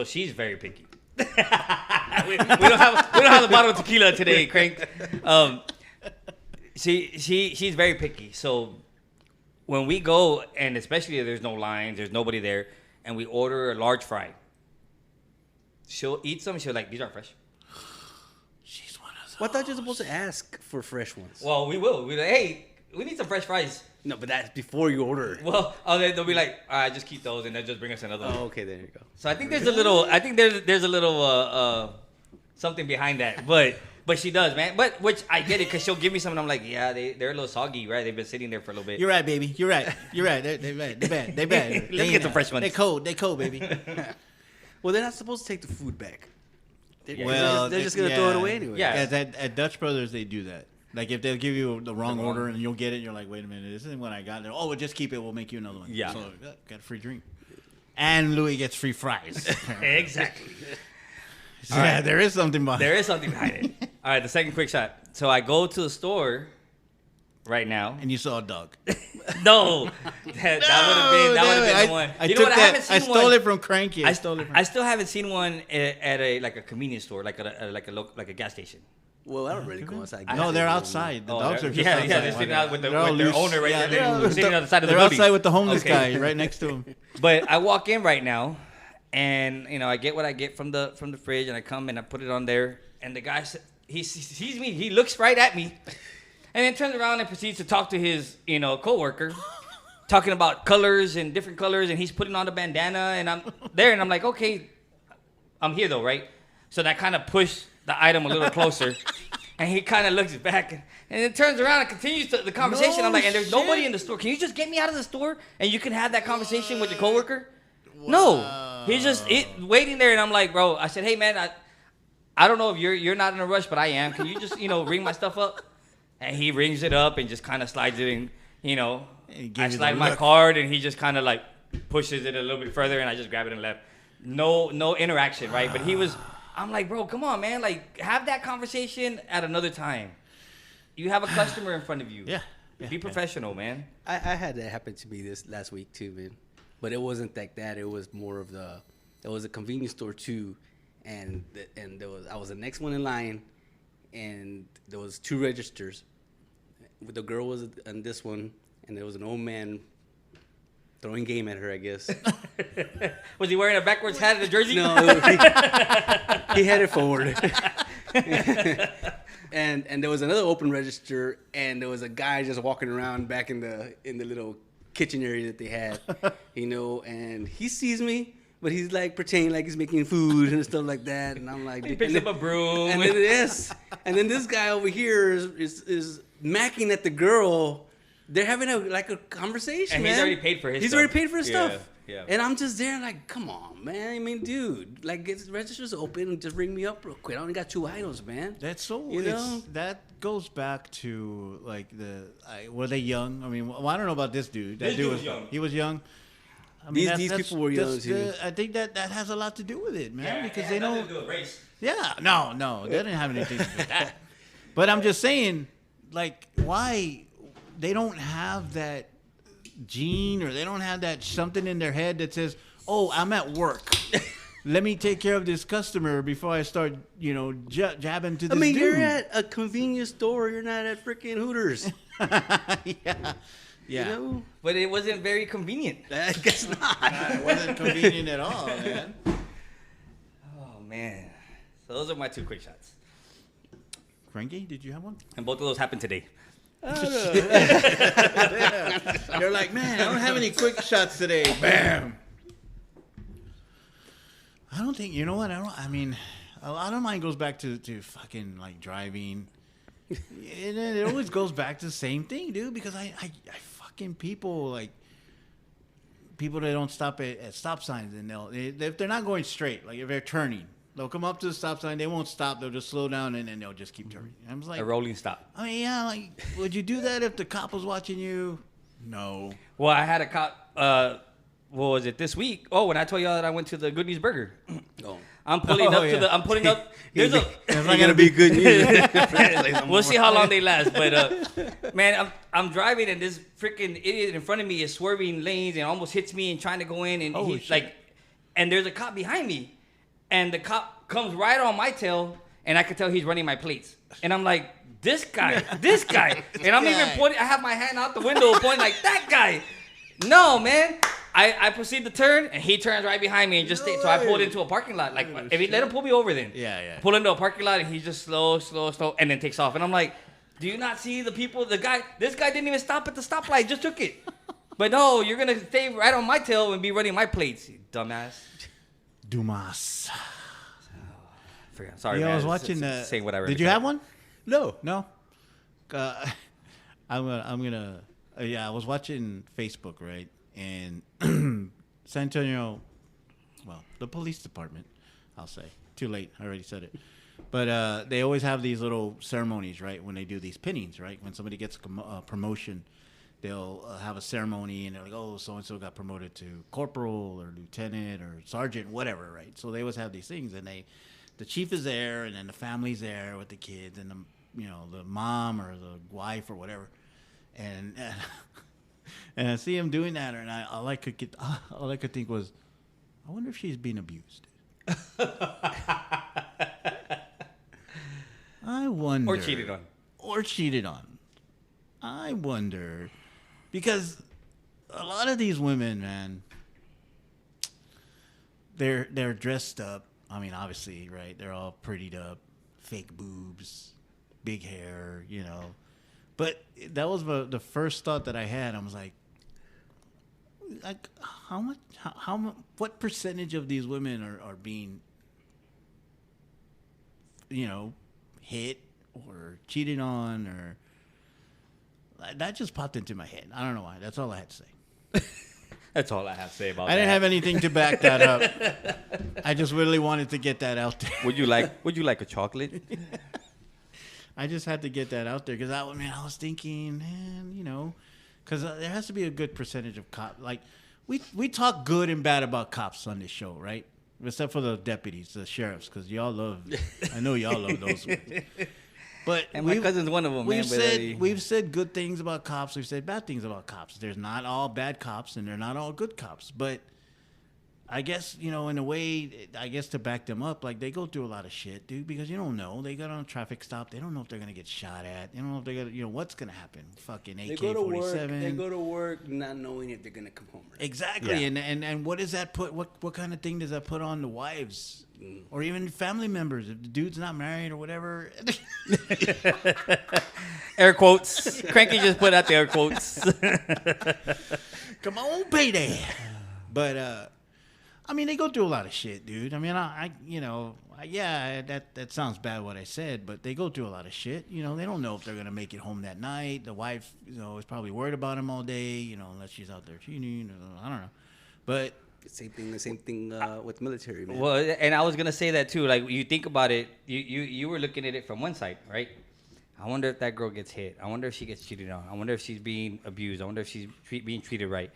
she's very picky. we don't have the bottle of tequila today, Crank. She's very picky. So when we go, and especially if there's no lines, there's nobody there, and we order a large fry, she'll eat some. She'll like, these aren't fresh. She's one of Well, I thought you were supposed to ask for fresh ones. Well, we will. We're like, hey, we need some fresh fries. No, but that's before you order. Well, they'll be like, all right, just keep those, and they'll just bring us another one. Oh, okay, there you go. So I think there's a little. I think there's a little something behind that, but she does, man. But which I get it because she'll give me some, and I'm like, yeah, they're a little soggy, right? They've been sitting there for a little bit. You're right, baby. You're right. They're bad. They're bad. Let's get the fresh ones. They cold, baby. Well, they're not supposed to take the food back. Well, they're just gonna throw it away anyway. Yeah. At Dutch Brothers, they do that. Like if they'll give you the wrong order and you'll get it, and you're like, wait a minute, this isn't what I got. Oh, well, just keep it. We'll make you another one. Yeah. So got a free drink, and Louis gets free fries. Exactly. Yeah, right. there is something behind. There is something behind it. All right, the second quick shot. So I go to the store right now. And you saw a dog. No, that would have been the one. I took that. I stole it from Cranky. I still haven't seen one at a convenience store, like a gas station. Well, I don't really go inside. No, they're outside. The dogs are just outside. Yeah, they're sitting out with their owner right there. Yeah, They're sitting on the side of the They're building. outside with the homeless guy right next to him. But I walk in right now, and I get what I get from the fridge, and I come and I put it on there, and the guy he sees me, he looks right at me, and then turns around and proceeds to talk to his coworker, talking about colors and different colors, and he's putting on the bandana, and I'm there, and I'm like, okay, I'm here though, right? So that kind of pushed the item a little closer. And he kind of looks back and then turns around and continues the conversation. I'm like, and there's nobody in the store. Can you just get me out of the store and you can have that conversation with your coworker? Wow. No. He's just waiting there. And I'm like, bro, I said, hey, man, I don't know if you're not in a rush, but I am. Can you just, ring my stuff up? And he rings it up and just kind of slides it in, I slide my card and he just kind of like pushes it a little bit further and I just grab it and left. No interaction, right? But I'm like, bro, come on, man. Like, have that conversation at another time. You have a customer in front of you. Yeah. Be professional, man. I had that happen to me this last week too, man. But it wasn't like that. It was more of there was a convenience store too, and I was the next one in line, and there was 2 registers. The girl was on this one, and there was an old man throwing game at her, I guess. Was he wearing a backwards hat and a jersey? No, he had it forward. and there was another open register, and there was a guy just walking around back in the little kitchen area that they had, and he sees me, but he's like pretending like he's making food and stuff like that, and I'm like, he picks up a broom. And then this guy over here is macking at the girl. They're having a conversation, and man. He's already paid for his stuff. He's already paid for his stuff. Yeah. And I'm just there like, come on, man. I mean, dude, like, get the registers open and just ring me up real quick. I only got 2 items, man. That's so, that goes back to, like, were they young? I mean, I don't know about this dude. That dude was young. He was young. I mean, these people were young, too. I think that has a lot to do with it, man, because they don't do a race. Yeah, no, they didn't have anything to do with that. But I'm just saying, like, why they don't have that gene, or they don't have that something in their head that says, oh, I'm at work. Let me take care of this customer before I start, jabbing to this dude. You're at a convenience store. You're not at freaking Hooters. Yeah. But it wasn't very convenient. I guess not. It wasn't convenient at all, man. Oh, man. So those are my 2 quick shots. Frankie, did you have one? And both of those happened today. You're like, man, I don't have any quick shots today. Bam. I don't think, a lot of mine goes back to fucking like driving. It always goes back to the same thing, dude, because I fucking people that don't stop at stop signs, and if they're not going straight, like if they're turning, they'll come up to the stop sign. They won't stop. They'll just slow down, and then they'll just keep turning. I'm just like, a rolling stop. I mean, yeah, like, would you do that if the cop was watching you? No. Well, I had a cop. What was it this week? Oh, when I told y'all that I went to the Good News Burger. Oh. I'm pulling up. There's it's not gonna be good news. We'll see how long they last. But man, I'm driving, and this freaking idiot in front of me is swerving lanes and almost hits me and trying to go in, and and there's a cop behind me. And the cop comes right on my tail, and I could tell he's running my plates. And I'm like, this guy. And I'm even pointing. I have my hand out the window pointing like, that guy. No, man. I proceed to turn, and he turns right behind me and just so I pulled into a parking lot. Like, if he let him pull me over, then pull into a parking lot, and he just slow, and then takes off. And I'm like, do you not see the people? This guy didn't even stop at the stoplight, just took it. But no, you're gonna stay right on my tail and be running my plates, you dumbass. Dumas. Sorry, yeah, man. I was watching. Saying what I really did you have one? No. I'm gonna. Yeah, I was watching Facebook, right, and San Antonio, well, the police department, I'll say. Too late, I already said it. But they always have these little ceremonies, right, when they do these pinnings, right? When somebody gets a promotion, they'll have a ceremony, and they're like, oh, so-and-so got promoted to corporal or lieutenant or sergeant, whatever, right? So they always have these things, and the chief is there, and then the family's there with the kids, and the mom or the wife or whatever, and I see him doing that, and all I could think was, I wonder if she's being abused. I wonder. Or cheated on. I wonder, because a lot of these women, man, they're dressed up. I mean, obviously, right? They're all prettied up, fake boobs, big hair, But that was the first thought that I had. I was like, what percentage of these women are being, hit or cheated on, or that just popped into my head. I don't know why. That's all I had to say. That's all I have to say about that. I didn't have anything to back that up. I just really wanted to get that out there. Would you like a chocolate? I just had to get that out there because I was thinking, man, because there has to be a good percentage of cops. Like, we talk good and bad about cops on this show, right? Except for the deputies, the sheriffs, because I know y'all love those ones. But my cousin's one of them, man. We've said good things about cops. We've said bad things about cops. There's not all bad cops, and they're not all good cops. But I guess, in a way, to back them up, like, they go through a lot of shit, dude, because you don't know. They got on a traffic stop. They don't know if they're going to get shot at. They don't know if they're going to, what's going to happen. Fucking AK-47. They go to work not knowing if they're going to come home. Right? Exactly. Yeah. And what does that put, what kind of thing does that put on the wives? Or even family members, if the dude's not married or whatever. Air quotes. Cranky just put out the air quotes. Come on, payday. But, they go through a lot of shit, dude. That sounds bad what I said, but they go through a lot of shit. They don't know if they're going to make it home that night. The wife, is probably worried about him all day, unless she's out there cheating. I don't know. But the same thing with military, man. Well, and I was going to say that too. Like, you think about it, you were looking at it from one side, right? I wonder if that girl gets hit. I wonder if she gets cheated on. I wonder if she's being abused. I wonder if she's being treated right.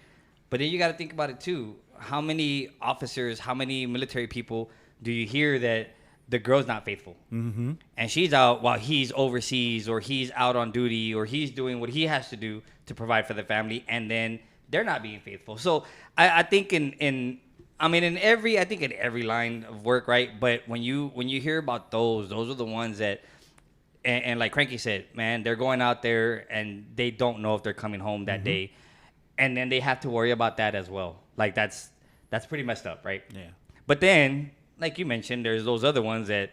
But then you got to think about it too. How many officers, how many military people do you hear that the girl's not faithful? Mm-hmm. And she's out while he's overseas, or he's out on duty, or he's doing what he has to do to provide for the family, and then they're not being faithful. So I think in every line of work, right? But when you hear about those are the ones that, and like Cranky said, man, they're going out there and they don't know if they're coming home that day. And then they have to worry about that as well. Like, that's pretty messed up, right? Yeah. But then, like you mentioned, there's those other ones that,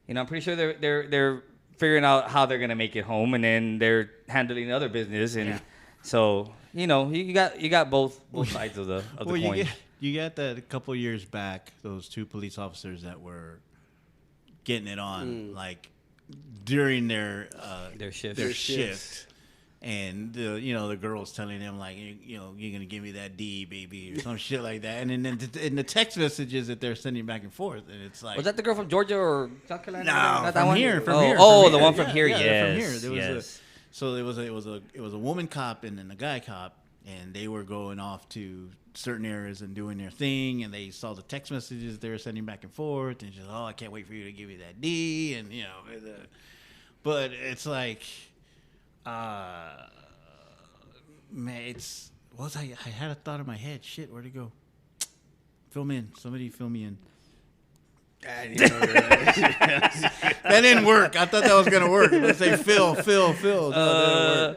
I'm pretty sure they're figuring out how they're gonna make it home, and then they're handling other business, and so you got both sides of the coin. You got that a couple of years back, those two police officers that were getting it on, like during their shift. And the girl's telling him, like, you're gonna give me that D, baby, or some shit like that. And then in the text messages that they're sending back and forth, and it's like, was that the girl from Georgia or South Carolina? No, not that from one? here. The one from here. Yes, from here. So it was a woman cop and then a guy cop, and they were going off to certain areas and doing their thing, and they saw the text messages they were sending back and forth, and she's like, I can't wait for you to give me that D, and but it's like. Man, I had a thought in my head. Shit, where'd it go? Fill me in. Somebody fill me in. That didn't work. I thought that was gonna work. Let's say Phil. No,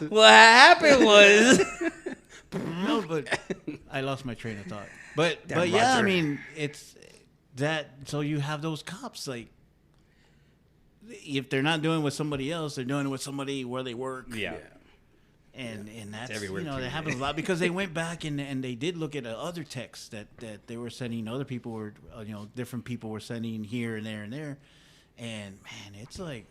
what happened was No, but I lost my train of thought. But Damn, yeah, I Roger. mean, it's that. So you have those cops like, if they're not doing it with somebody else, they're doing it with somebody where they work. Yeah. And that's everywhere, you know too, that happens a lot because they went back and they did look at other texts that they were sending. Other people were different people were sending here and there and there, and man, it's like.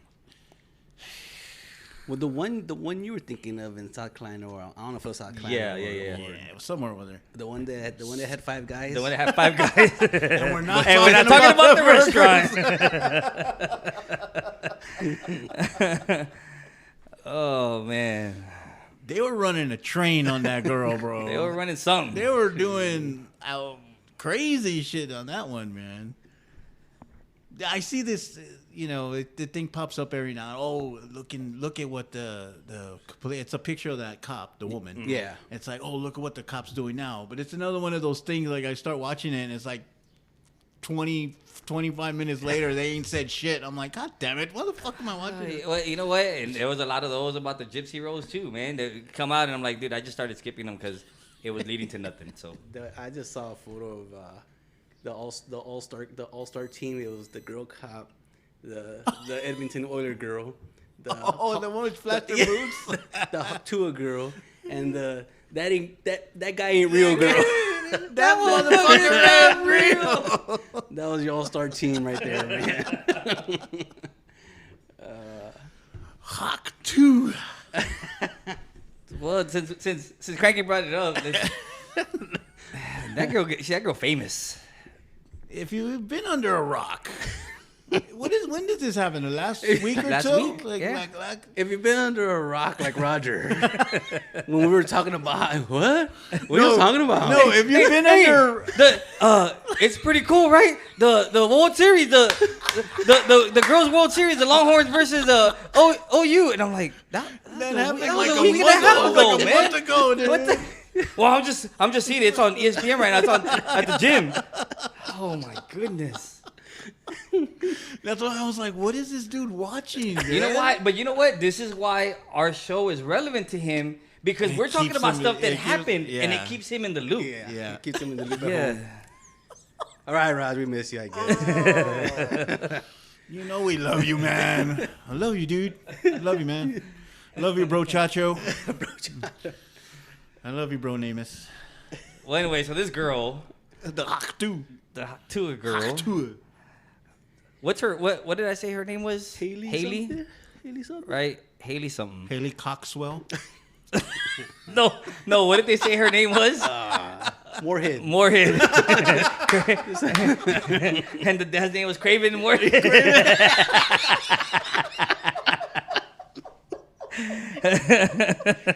Well, the one you were thinking of in South Carolina, or I don't know if it was South Carolina. Yeah. Yeah, it was somewhere over there. The one that had 5 guys. The one that had 5 guys. And we're not And we're not talking about the restaurant. Oh, man. They were running a train on that girl, bro. They were running something. They were doing crazy shit on that one, man. I see this, the thing pops up every now. Oh, look at what it's a picture of that cop, the woman. Yeah. It's like, oh, look at what the cop's doing now. But it's another one of those things. Like I start watching it, and it's like 25 minutes later, they ain't said shit. I'm like, God damn it, what the fuck am I watching? Well, you know what? And there was a lot of those about the Gypsy Rose too, man. They come out and I'm like, dude, I just started skipping them because it was leading to nothing. So I just saw a photo of the all-star team. It was the girl cop, the Edmonton Oiler girl, The one with flat boots, the Hawk Tuah girl, and that guy ain't real girl. that motherfucker ain't real. That was your all-star team right there, man. Hawk Tuah. well, since Cranky brought it up, that girl famous. If you've been under a rock, when did this happen? The last week or Last so? week, Like, yeah. like, If you've been under a rock like Roger, when we were talking about what are you talking about? no, if you've been under It's pretty cool, right? The World Series, the girls' World Series, the Longhorns versus the OU, and I'm like, that happened was like a a week and a half month ago, like a man. month ago, dude. What the? Well, I'm just seeing it. It's on ESPN right now. It's on at the gym. Oh my goodness. That's why I was like, what is this dude watching? Man? You know why? But you know what? This is why our show is relevant to him because we're talking keeps about him- stuff that it keeps- happened, and yeah. it keeps him in the loop. Yeah. It keeps him in the loop. at Yeah. home. All right, Rod, we miss you, I guess. You know we love you, man. I love you, dude. I love you, man. I love you, bro Chacho. I love you, bro Namus. Well, anyway, so this girl, The Hawk Tuah. the Tuah girl, Hawk Tuah. what's her? What did I say her name was? Haley something? Haley something? Right? Haley something. Haley Coxwell. No. What did they say her name was? Moorhead. Moorhead. And the dad's name was Craven Moorhead.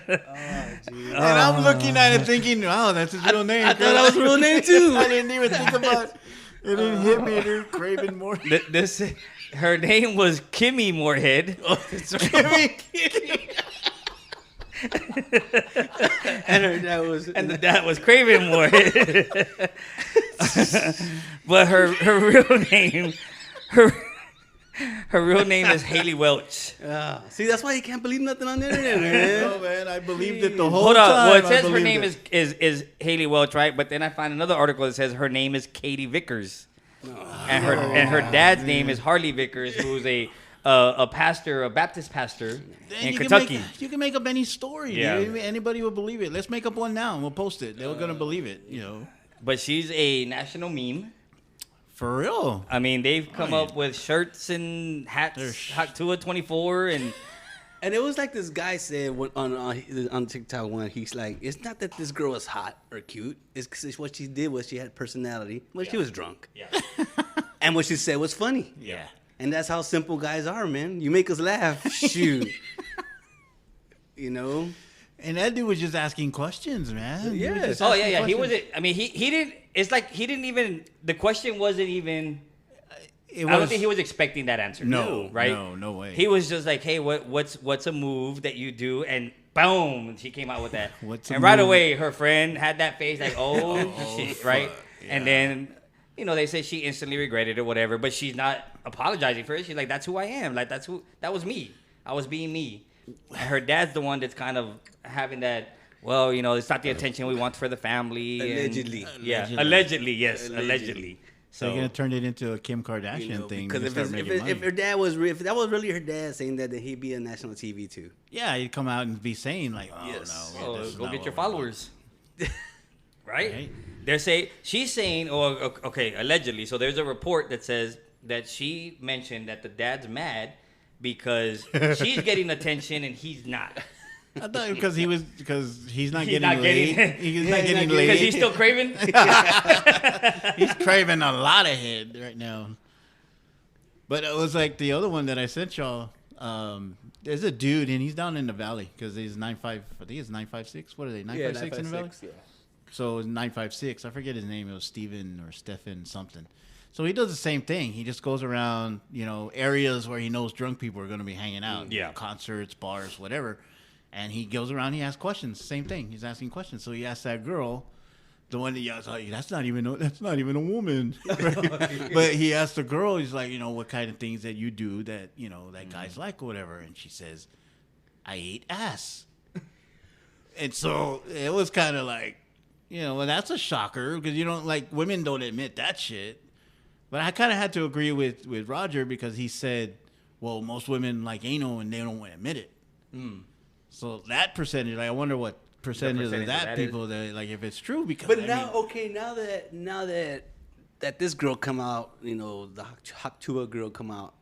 And I'm looking at it thinking, wow, that's his real name. I thought that was his real name, too. I didn't even think about it. It didn't hit me, dude. Craven Moorhead. Her name was Kimmy Moorhead. And her dad was. And the dad was Craven Moorhead. But her real name, her real name is Haley Welch. See, that's why you can't believe nothing on the internet, man. No, man, I believed it the whole Hold time. on. Well, it I says her believed name it. is Haley Welch, right? But then I find another article that says her name is Katie Vickers, and her dad's name is Harley Vickers, who's a pastor, a Baptist pastor Then in you Kentucky. you can make up any story. Yeah. Dude. Anybody will believe it. Let's make up one now and we'll post it. They're gonna believe it. But she's a national meme. For real. I mean, they've come yeah. up with shirts and hats, Hawk Tuah 24, and And it was like this guy said on TikTok when he's like, it's not that this girl is hot or cute. It's 'cause what she did was she had personality. Well, she was drunk. yeah, And what she said was funny. Yeah. And that's how simple guys are, man. You make us laugh. Shoot. You know? And that dude was just asking questions, man. He was Yeah. just oh asking yeah. He questions. wasn't. I mean, he didn't. It's like he didn't even. The question wasn't even. It I don't think he was expecting that answer. No, right? no way. He was just like, "Hey, what's a move that you do?" And boom, she came out with that. What's a and right move? away, her friend had that face like, "Oh, shit," fuck, right? yeah. And then, they say she instantly regretted it, or whatever. But she's not apologizing for it. She's like, "That's who I am. Like that was me. I was being me." And her dad's the one that's kind of having that well, it's not the attention we want for the family. Allegedly. Yeah, allegedly, yes, allegedly. So you're gonna turn it into a Kim Kardashian thing because if her dad was if that was really her dad saying that, then he'd be on national TV too. Yeah, he'd come out and be saying like, "Oh Yes. no, this is Go not get what your we followers." Right? Right. She's saying, okay, allegedly. So there's a report that says that she mentioned that the dad's mad because she's getting attention and he's not. I thought because he's not He's getting not laid. getting- He's not getting laid. Because he's still craving. He's craving a lot of head right now. But it was like the other one that I sent y'all. There's a dude and he's down in the valley because he's 9'5". I think it's 9'5'6". What are they? 9'5" in the valley. Yeah. So it's 9'6". I forget his name. It was Steven or Stefan something. So he does the same thing. He just goes around, areas where he knows drunk people are going to be hanging out. Yeah. Concerts, bars, whatever. And he goes around, he asks questions. Same thing. He's asking questions. So he asked that girl, the one that yells, that's not even a woman. Right? But he asked the girl, he's like, what kind of things that you do that, that guys like or whatever. And she says, I eat ass. And so it was kind of like, well, that's a shocker because women don't admit that shit. But I kind of had to agree with Roger because he said, well, most women like anal and they don't want to admit it. So that percentage, I wonder what percentage of that people that if it's true because. But now that this girl come out, the Hawk Tuah girl come out.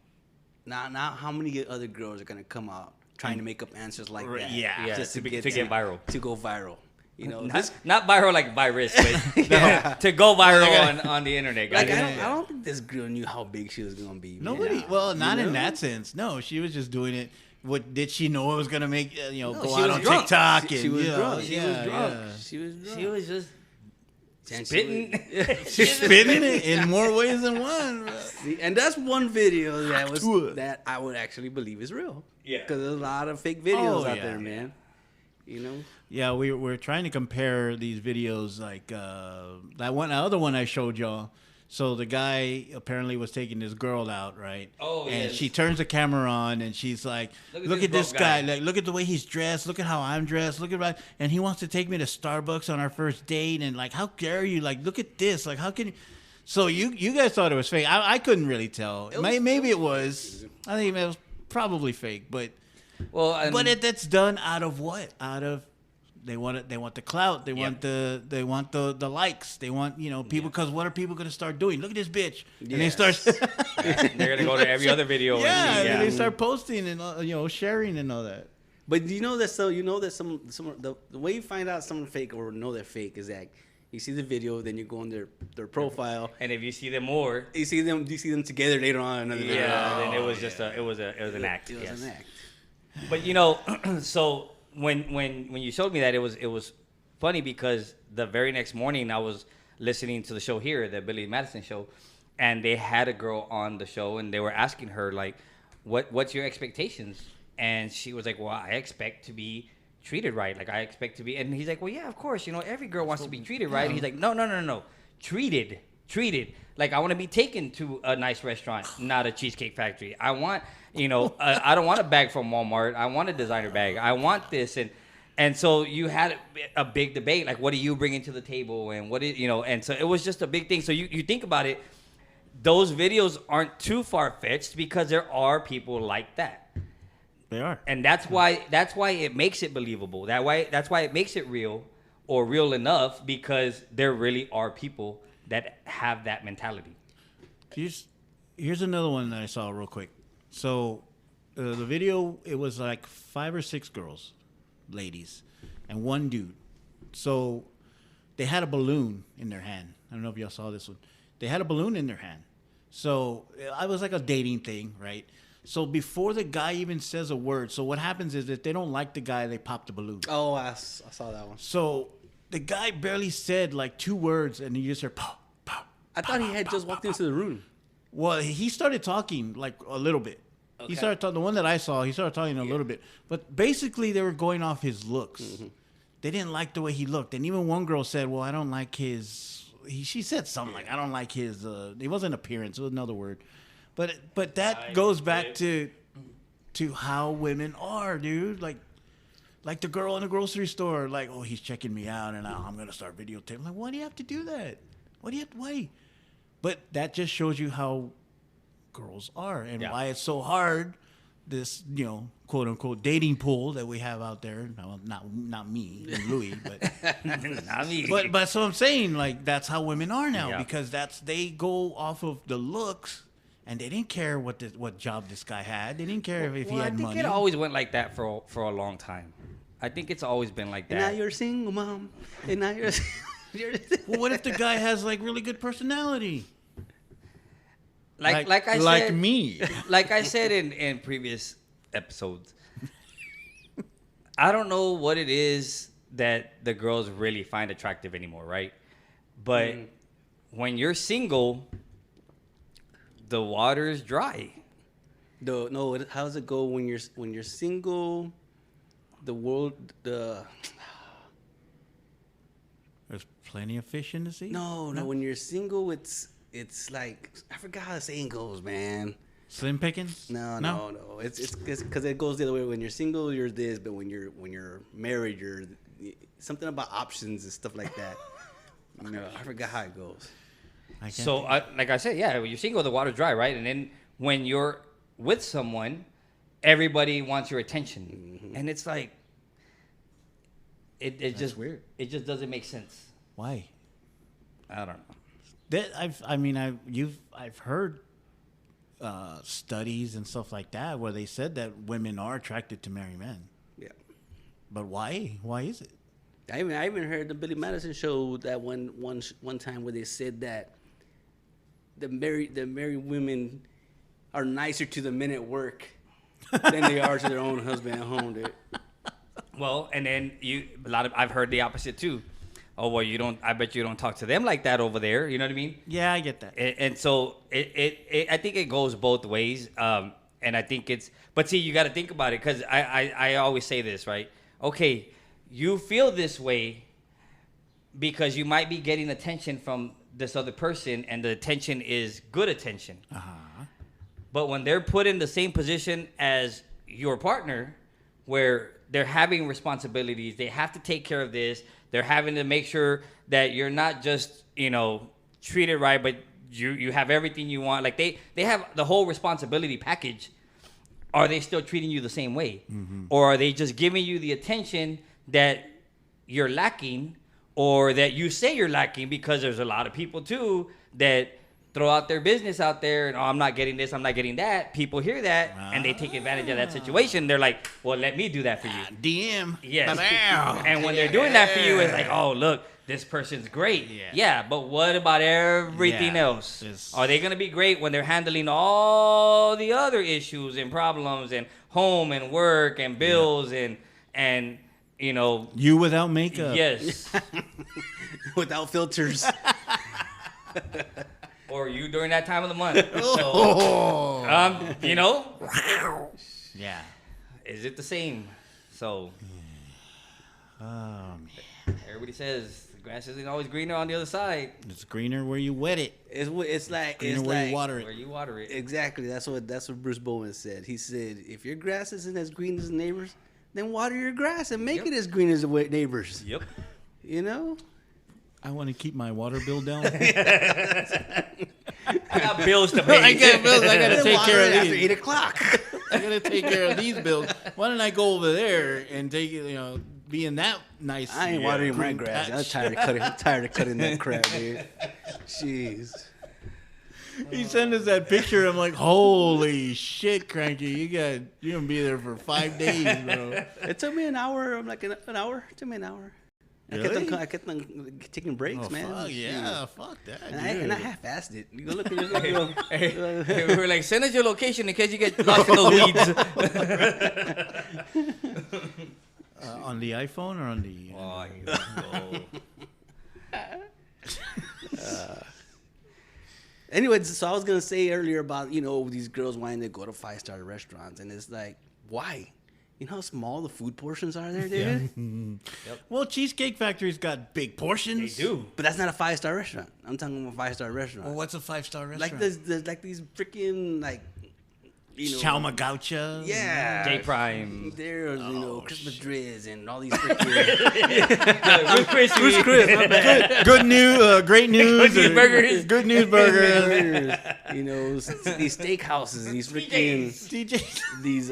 Now how many other girls are gonna come out trying to make up answers like that? Yeah, just to get viral, to go viral. Not viral like virus, but to go viral on the internet. Guys. I don't think this girl knew how big she was gonna be. Nobody. Well, not in that sense. No, she was just doing it. What did she know it was gonna make? Go out on drunk. TikTok. She was drunk. She was drunk. Yeah. She was just spitting. She's spitting it in more ways than one. See, and that's one video Tuah. that I would actually believe is real. Yeah. Because there's a lot of fake videos out there, man. Yeah, we're trying to compare these videos like that other one I showed y'all. So the guy apparently was taking this girl out, right? Oh, and yes. she turns the camera on and she's like, "Look at this guy! Like, look at the way he's dressed. Look at how I'm dressed. Look at and he wants to take me to Starbucks on our first date. And like, how dare you? Like, look at this! Like, how can you?" So you guys thought it was fake. I couldn't really tell. Maybe it was. I think it was probably fake, but that's done out of what? Out of they want the clout. They want the likes. They want people because what are people going to start doing? Look at this bitch, and they start. They're gonna go to every other video. And they start posting and sharing and all that. But the way you find out someone fake or know they're fake is that you see the video, then you go on their profile, and if you see them more, you see them together later on. Then it was just it was an act. It was an act. But so. When you showed me that, it was funny because the very next morning I was listening to the show here, the Billy Madison show, and they had a girl on the show and they were asking her like, what's your expectations? And she was like, well, I expect to be treated right. Like I expect to be, and he's like, well, yeah, of course, every girl wants to be treated right. And he's like, no, treated. Like I want to be taken to a nice restaurant, not a Cheesecake Factory. I want, I don't want a bag from Walmart. I want a designer bag. I want this, and so you had a big debate, like what are you bringing to the table, and and so it was just a big thing. So you think about it, those videos aren't too far fetched because there are people like that. They are, and that's why it makes it believable. That's why it makes it real or real enough because there really are people that have that mentality. Here's another one that I saw real quick. So the video, it was like 5 or 6 girls, ladies, and one dude. So they had a balloon in their hand. I don't know if y'all saw this one. They had a balloon in their hand. So I was like a dating thing, right? So before the guy even says a word, so what happens is if they don't like the guy, they pop the balloon. Oh, I saw that one. So the guy barely said like 2 words, and you just heard pop, pop. I thought he had just walked into the room. Well, he started talking like a little bit. Okay. He started talking. The one that I saw, he started talking a little bit. But basically, they were going off his looks. Mm-hmm. They didn't like the way he looked, and even one girl said, "Well, I don't like his." She said something like, "I don't like his." It wasn't appearance; it was another word. But that goes back to how women are, dude. Like Like the girl in the grocery store, like, oh, he's checking me out, and I'm gonna start videotaping. I'm like, why do you have to do that? Why? But that just shows you how girls are and why it's so hard. This, quote unquote dating pool that we have out there. No, not me and Louis, but Not me. But so I'm saying, like, that's how women are now because they go off of the looks. And they didn't care what job this guy had. They didn't care if he had money. I think it always went like that for a long time. I think it's always been like that. And now you're single, mom. And now you're. Well, what if the guy has like really good personality? Like I said, like me. Like I said in previous episodes, I don't know what it is that the girls really find attractive anymore, right? But when you're single, the water is dry. No, how does it go when you're single? There's plenty of fish in the sea. No. When you're single, it's like I forgot how the saying goes, man. Slim pickings? No. It's because it goes the other way. When you're single, you're this, but when you're married, you're something about options and stuff like that. I forgot how it goes. So, like I said, when you're single, the water's dry, right? And then when you're with someone, everybody wants your attention, and it's like it's just weird. It just doesn't make sense. Why? I don't know. I've heard studies and stuff like that where they said that women are attracted to married men. Yeah. But why? Why is it? I even heard the Billy Madison show that one time where they said that the married women are nicer to the men at work than they are to their own husband at home, dude. Well, and then I've heard the opposite too. Oh, well, I bet you don't talk to them like that over there. You know what I mean? Yeah, I get that. And so I think it goes both ways. And I think but see, you got to think about it because I always say this, right? Okay, you feel this way because you might be getting attention from this other person, and the attention is good attention. Uh-huh. But when they're put in the same position as your partner, where they're having responsibilities, they have to take care of this, they're having to make sure that you're not just, treated right, but you have everything you want. Like they have the whole responsibility package. Are they still treating you the same way? Mm-hmm. Or are they just giving you the attention that you're lacking, or that you say you're lacking? Because there's a lot of people too that throw out their business out there and, oh, I'm not getting this, I'm not getting that. People hear that and they take advantage of that situation. They're like, well, let me do that for you. DM. Yes. And when they're doing that for you, it's like, oh, look, this person's great. Yeah, but what about everything else? Are they going to be great when they're handling all the other issues and problems and home and work and bills and you without makeup? Yes. Without filters. Or you during that time of the month. So, Yeah. Is it the same? So, Man. everybody says the grass isn't always greener on the other side. It's greener where you wet it. It's like Greener where you water it. Where you water it. Exactly. That's what Bruce Bowen said. He said, if your grass isn't as green as the neighbors, then water your grass and make it as green as the neighbors. Yep. I want to keep my water bill down. I got bills to pay. I got to take care of after these. 8:00. I got to take care of these bills. Why don't I go over there and take be in that nice? I ain't watering my green grass. patch. I'm tired of cutting that crap, dude. Jeez. He sent us that picture. I'm like, holy shit, Cranky! You're gonna be there for 5 days, bro. It took me an hour. I'm like an hour. It took me an hour. Really? I kept on taking breaks, man. Fuck, yeah, fuck that. And I half-assed it. You go look at We were like, send us your location in case you get lost in those weeds. On the iPhone or on the? Oh, Anyways, so I was gonna say earlier about these girls wanting to go to 5-star restaurants, and it's like, why? You know how small the food portions are there, dude? Yep. Well, Cheesecake Factory's got big portions. They do. But that's not a 5-star restaurant. I'm talking about a 5-star restaurant. Well, what's a 5-star restaurant? Like there's like these freaking Chalma Gaucha. Yeah. J Prime. There's, Christmas Drizz and all these freaking... Who's Chris? My bad. Good news, great news. Good news burgers. Good news burgers. These steakhouses, these freaking... DJs. These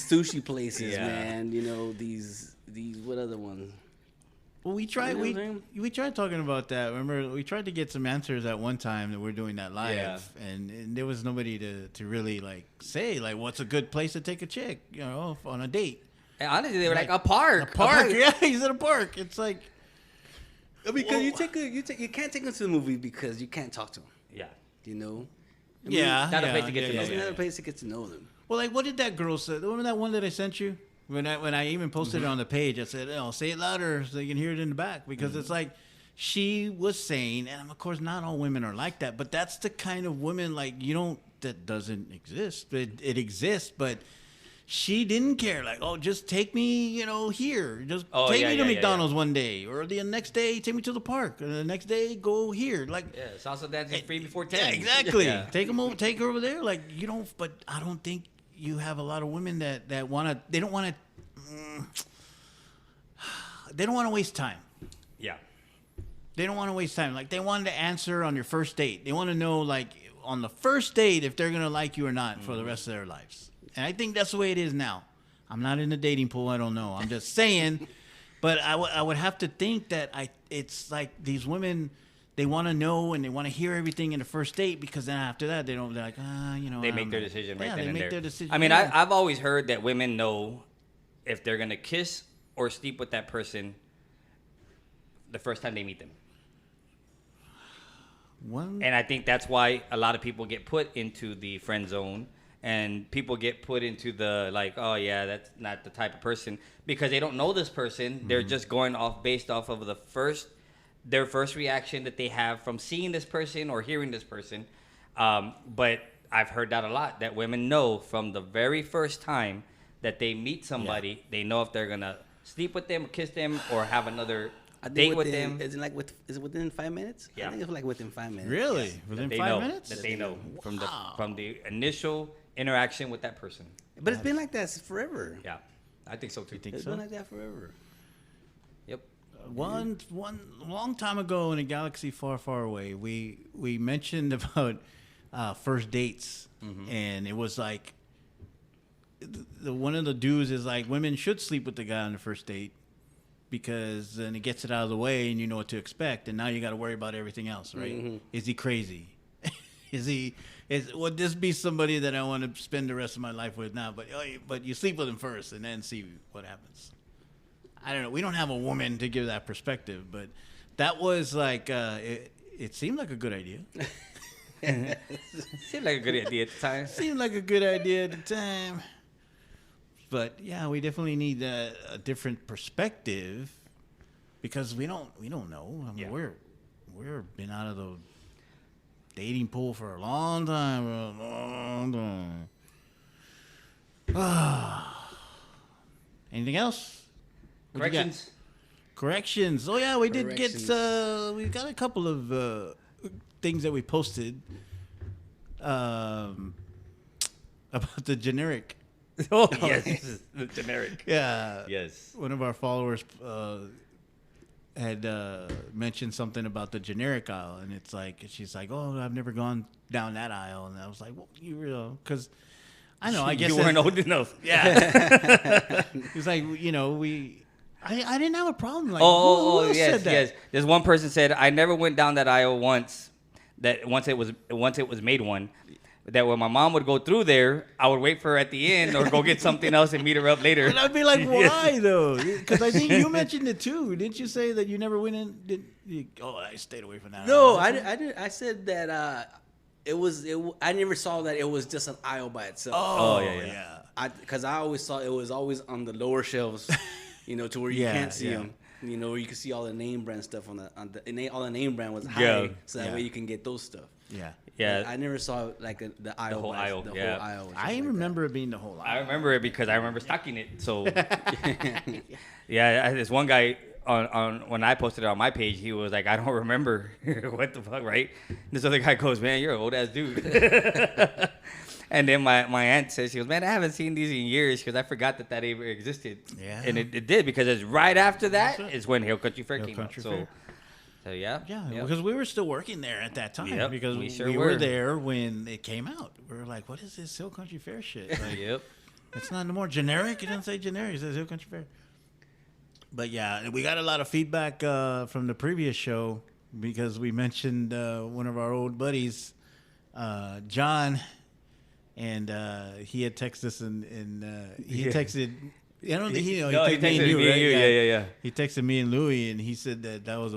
sushi places, Yeah. man. These what other ones? Well, we tried. You know what I'm We tried talking about that. Remember, we tried to get some answers at one time that we're doing that live, Yeah. and there was nobody to really say what's a good place to take a chick, on a date. And honestly, they were like a park. Yeah, he's at a park. It's like Because you can't take them to the movie because you can't talk to them. Yeah. yeah, Not a place to get to know It's them. not a place to get to know them. Well, like, what did that girl say? Remember that one that I sent you? When I even posted it on the page, I said, say it louder so you can hear it in the back. Because it's like, she was saying, and of course, not all women are like that, but that's the kind of women, like, that doesn't exist. It exists, but she didn't care. Like, just take me, here. Just take me to McDonald's one day. Or the next day, take me to the park. Or the next day, go here. Like, Yeah, salsa dancing free before 10. yeah, exactly. Yeah. Take her over there. Like, but I don't think you have a lot of women that want to, they don't want to waste time. Yeah. They don't want to waste time. Like, they wanted to answer on your first date. They want to know, like, on the first date if they're going to like you or not for the rest of their lives. And I think that's the way it is now. I'm not in the dating pool. I don't know. I'm just saying. But I would have to think that it's like these women, they want to know and they want to hear everything in the first date, because then after that, they're like, They make their decision right then they and make there. their decision. I mean, yeah. I've always heard that women know if they're going to kiss or sleep with that person the first time they meet them. And I think that's why a lot of people get put into the friend zone, and people get put into the, like, oh yeah, that's not the type of person, because they don't know this person. Mm-hmm. They're just going based off of their first reaction that they have from seeing this person or hearing this person. But I've heard that a lot, that women know from the very first time that they meet somebody, they know if they're gonna sleep with them, or kiss them, or have another date with them. Is it within 5 minutes? Yeah. I think it's like within 5 minutes. Really? Yes. Within That 5 minutes? That they know Wow. from the initial interaction with that person. But it's been like that forever. Yeah, I think so too. You think It's so? been like that forever. Yep. One long time ago in a galaxy far, far away, we mentioned about first dates, and it was like one of the dues is like women should sleep with the guy on the first date, because then it gets it out of the way and you know what to expect, and now you got to worry about everything else, right? Mm-hmm. Is he crazy? Would this be somebody that I want to spend the rest of my life with now? But you sleep with him first and then see what happens. I don't know. We don't have a woman to give that perspective, but that was like it seemed like a good idea. Seemed like a good idea at the time. Seemed like a good idea at the time. But yeah, we definitely need a different perspective, because we don't know. I mean, we're been out of the dating pool for a long time. Anything else? Corrections. Oh yeah, we did get. We got a couple of things that we posted about the generic. Oh yes, the generic. Yeah. Yes. One of our followers had mentioned something about the generic aisle, and it's like, she's like, "Oh, I've never gone down that aisle," and I was like, "Well, you real?" Because I know, I guess you weren't old enough. Yeah. It's like, I didn't have a problem. Like, who yes, said that? yes. There's one person said, I never went down that aisle once. That once it was made one. That when my mom would go through there, I would wait for her at the end or go get something else and meet her up later. And I'd be like, why though? Because I think you mentioned it too. Didn't you say that you never went in? I stayed away from that. No, I did. I said that it was. I never saw that it was just an aisle by itself. Oh yeah. Because I always saw it was always on the lower shelves, to where you can't see them. Where you can see all the name brand stuff all the name brand was high, so that way you can get those stuff. Yeah. Yeah. But I never saw like the aisle. The whole aisle. The Yeah. whole aisle. I remember it being the whole aisle. I remember it because I remember stocking it. So, yeah, this one guy, on when I posted it on my page, he was like, I don't remember. What the fuck, right? This other guy goes, man, you're an old ass dude. And then my aunt says, she goes, man, I haven't seen these in years because I forgot that ever existed. Yeah. And it did, because it's right after that is when Hill Country Fair Hill came Country out. Fair. So yeah. Yeah, Yep. because we were still working there at that time. Yep, Because we we, sure were were. there when it came out. We were like, what is this Hill Country Fair shit? Like, Yep. it's not no more generic. It doesn't say generic. It says Hill Country Fair. But yeah, we got a lot of feedback from the previous show because we mentioned one of our old buddies, John, and he had texted us and he texted. I don't think he texted me and you, right? Yeah. He texted me and Louie, and he said that was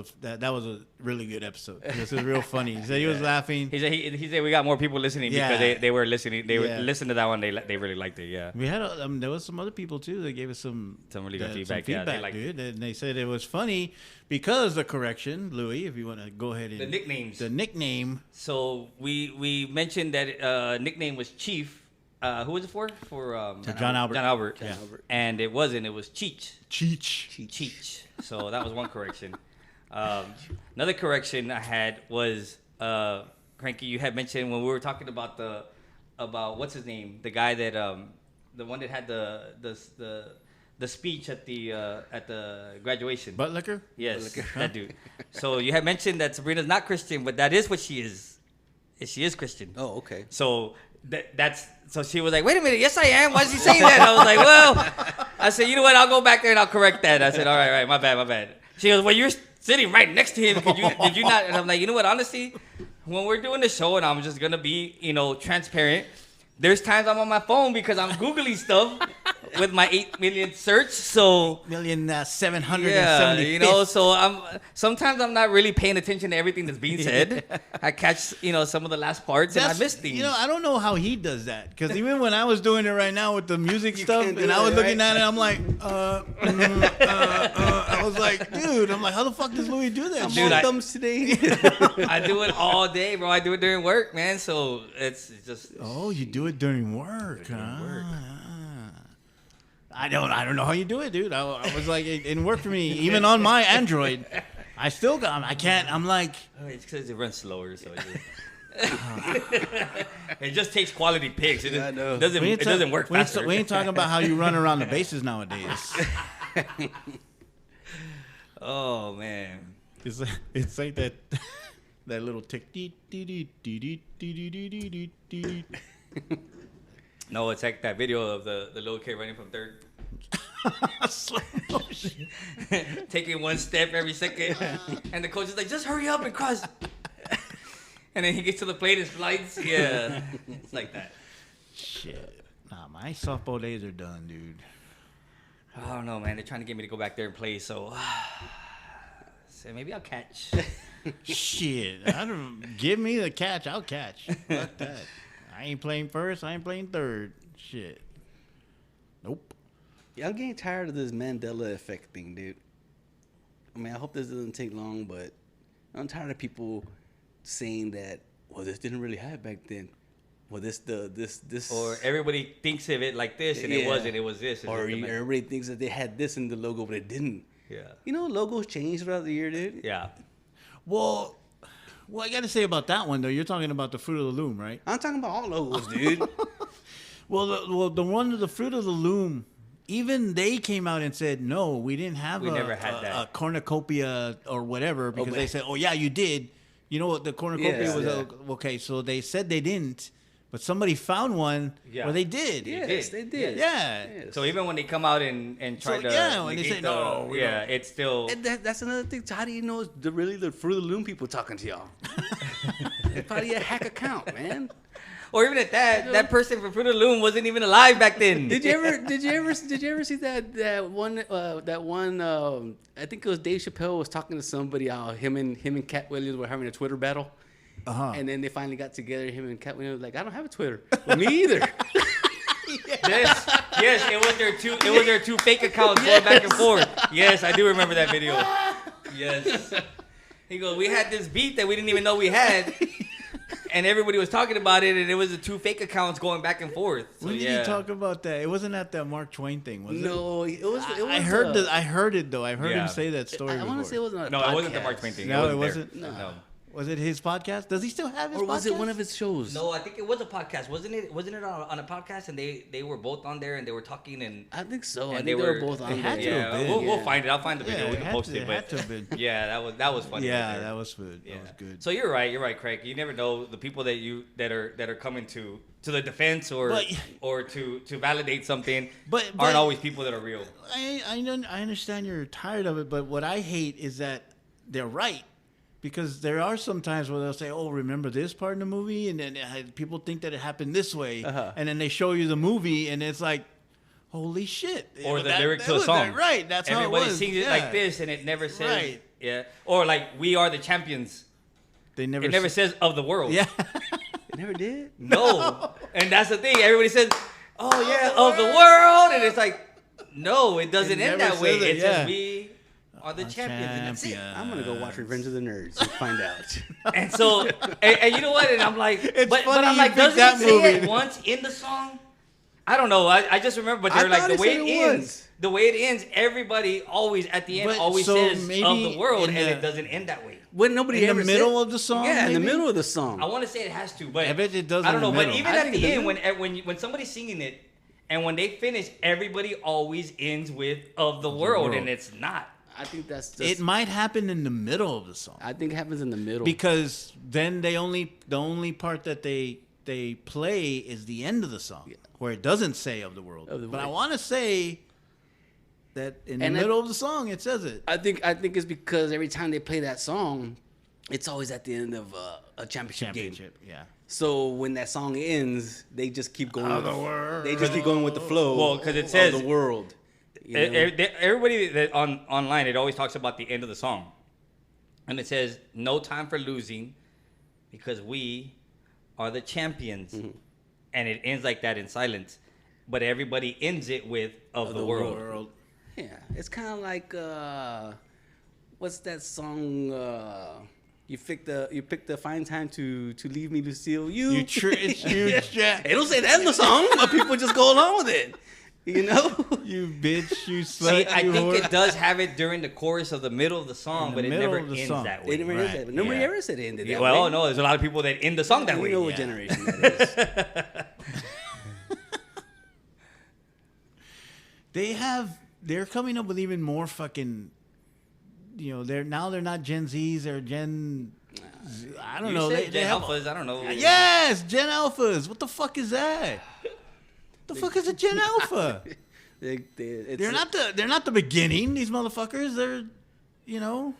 a really good episode. This was real funny. He said he was laughing. He said we got more people listening because they were listening. They were listening to that one. They really liked it. Yeah. We had there was some other people too that gave us some really good feedback. Some feedback, they liked dude. And they said it was funny because the correction, Louie, if you want to go ahead and the nicknames. The nickname. So we mentioned that nickname was Chief. Who was it for? For John Albert. John Albert. John Albert. And it wasn't. It was Cheech. Cheech. So that was one correction. Another correction I had was Cranky. You had mentioned when we were talking about what's his name, the guy that the one that had the speech at the graduation. Butt liquor. Yes, that dude. So you had mentioned that Sabrina's not Christian, but that is what she is. She is Christian. Oh, okay. So so she was like, wait a minute, yes I am. Why is he saying that? I was like, well, I said, you know what? I'll go back there and I'll correct that. I said, all right, my bad. She goes, well, you're sitting right next to him. Did you not? And I'm like, you know what? Honestly, when we're doing the show and I'm just gonna be, transparent. There's times I'm on my phone because I'm Googling stuff with my 8 million search. So 1,770,000. Yeah, so sometimes I'm not really paying attention to everything that's being said. I catch, some of the last parts and I miss things. I don't know how he does that because even when I was doing it right now with the music stuff and I was looking at it, I'm like, I was like, dude, how the fuck does Louis do that? I'm on thumbs today. I do it all day, bro. I do it during work, man. So it's just. Oh, you do it during work. I don't know how you do it, dude. I was like, it didn't work for me. Even on my Android, I can't. I'm like, it's because it runs slower, so it just takes quality pics. It doesn't work faster. We ain't talking about how you run around the bases nowadays. Oh man, it's like that little tick. No, it's like that video of the little kid running from third. Slow motion. Taking one step every second. And the coach is like, just hurry up and cross. And then he gets to the plate and slides. Yeah. It's like that. Shit. Nah, my softball days are done, dude. I don't know, man. They're trying to get me to go back there and play, so maybe I'll catch. Shit. Give me the catch. I'll catch. Fuck that. I ain't playing first. I ain't playing third. Shit. Nope. Yeah, I'm getting tired of this Mandela effect thing, dude. I mean, I hope this doesn't take long, but I'm tired of people saying that, well, this didn't really happen back then. Well, this. Or everybody thinks of it like this, and it wasn't. It was this. Or everybody thinks that they had this in the logo, but it didn't. Yeah. Logos change throughout the year, dude. Yeah. Well, I got to say about that one, though. You're talking about the Fruit of the Loom, right? I'm talking about all logos, dude. Well, the one of the Fruit of the Loom, even they came out and said, no, we didn't have never had that. a cornucopia or whatever because they said, oh, yeah, you did. You know what the cornucopia was? Okay, so they said they didn't, but somebody found one where they did. Yes, they did. Yeah. Yes. So even when they come out and try to when they say no, it's still. And that's another thing. So how do you know it's the Fruit of the Loom people talking to y'all? It's probably a hack account, man. Or even at that person from Fruit of the Loom wasn't even alive back then. Did you ever see that one? I think it was Dave Chappelle was talking to somebody. Him and Cat Williams were having a Twitter battle. And then they finally got together. Him and Cat Williams were like, I don't have a Twitter. Well, me either. Yes, it was their two fake accounts going back and forth. Yes, I do remember that video. Yes. He goes, we had this beat that we didn't even know we had. and everybody was talking about it, and it was the two fake accounts going back and forth. So, When did you talk about that? It wasn't at that Mark Twain thing, was it? No, it was. I heard that. I heard it though. I've heard him say that story. I want to say it wasn't. No, it wasn't the Mark Twain thing. No, it wasn't. No. Was it his podcast? Does he still have his podcast? Or was it one of his shows? No, I think it was a podcast. Wasn't it on a podcast? And they were both on there and they were talking and I think so. And I think they were both on they had there. to have yeah, been. we'll find it. I'll find the video. Yeah, we can post it. It But had to have been. yeah, that was funny. Yeah, right there. that was good. That was good. So you're right, Craig. You never know the people that are coming to the defense or to validate something. But aren't always people that are real. I understand you're tired of it, but what I hate is that they're right. Because there are some times where they'll say, "Oh, remember this part in the movie?" And then people think that it happened this way, and then they show you the movie, and it's like, "Holy shit!" Or the lyric to a song, right? That's how it was. Everybody sings it like this, and it never says, yeah. Or like, "We are the champions." They never. It never says "of the world." Yeah. It never did. No. And that's the thing. Everybody says, "Oh yeah, of the world," and it's like, no, it doesn't end that way. It says we are the champions, and that's it. I'm gonna go watch Revenge of the Nerds and find out. And so, and you know what? And I'm like, but funny I'm you like, picked doesn't it that say it movie. once in the song? I don't know. I just remember, but they're I like thought the it way said it it ends. was. The way it ends, everybody always at the end But always so says maybe of the world, in and the- it doesn't end that way. When nobody In the ever middle said, of the song, Yeah, in the maybe? middle of the song. I want to say it has to, but I bet it does I don't in know. the But middle. even I at think the it end, does. when somebody's singing it, and when they finish, everybody always ends with "of the world," and it's not. I think that's just. It might happen in the middle of the song I think it happens in the middle. because then the only part that they play is the end of the song where it doesn't say of the world. Of the But I world. want to say that in the And middle of the song it says it. I think it's because every time they play that song, it's always at the end of a championship game. Yeah. So when that song ends, they just keep going. Of with the world. They just keep going with the flow. Well, 'cause it of says- the world. You know? Everybody that online, it always talks about the end of the song, and it says, "No time for losing, because we are the champions," and it ends like that in silence. But everybody ends it with "of the world." Yeah, it's kind of like what's that song? You pick the fine time to leave me, Lucille. You They don't say that in the song, but people just go along with it. You know? you bitch, you See, slut. I you think whore. it does have it during the chorus of the middle of the song, In the but it middle never of the ends song. that It way. never is that. But nobody ever said it ended that Well, way. no, there's a lot of people that end the song that We way. know what generation that is. They're coming up with even more fucking, they're not Gen Zs, they're Gen, I don't You know. said They Gen have, Alphas, I don't know. yes, Gen Alphas. What the fuck is that? The fuck is a Gen Alpha? They're not the beginning. These motherfuckers. They're, Now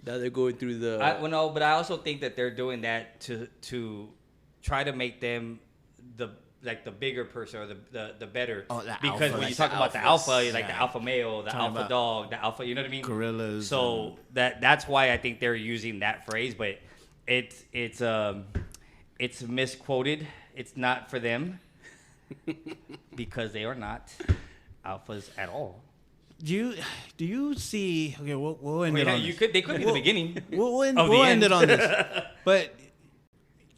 they're going through the. Well, no, but I also think that they're doing that to try to make them the bigger person or the better. Oh, the because alpha, when like you talk the about the alphas. alpha, you're like the Yeah. alpha male, the Talking alpha about dog, the alpha. You know what I mean? gorillas. So that's why I think they're using that phrase, but it's misquoted. It's not for them because they are not alphas at all. Do you see? Okay, we'll end it on this. They could be the beginning. We'll end of the end. it on this. But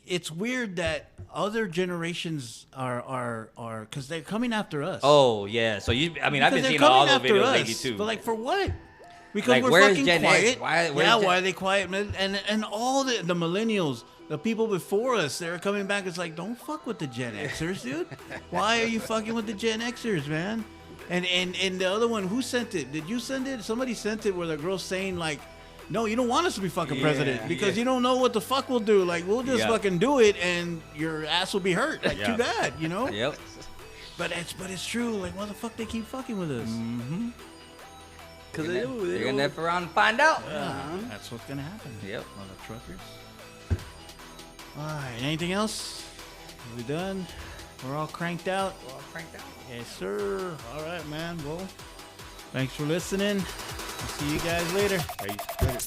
it's weird that other generations are because they're coming after us. Oh yeah, so I've been Because they're seeing coming all those after videos us. lately too. But like for what? Because Like, we're where's fucking Gen X? quiet. Why are they quiet? And all the millennials, the people before us, they're coming back. It's like, don't fuck with the Gen Xers, dude. Why are you fucking with the Gen Xers, man? And the other one, who sent it? Did you send it? Somebody sent it where the girl's saying like, no, you don't want us to be fucking president because you don't know what the fuck we'll do. Like, we'll just fucking do it and your ass will be hurt. Like, too bad, Yep. But it's true. Like, why the fuck they keep fucking with us? Because You're gonna have around and find out. That's what's gonna happen. Yep. Mother truckers. All right. Anything else? Are we done? We're all cranked out. Yes, sir. All right, man. Well, thanks for listening. I'll see you guys later. Peace. Later.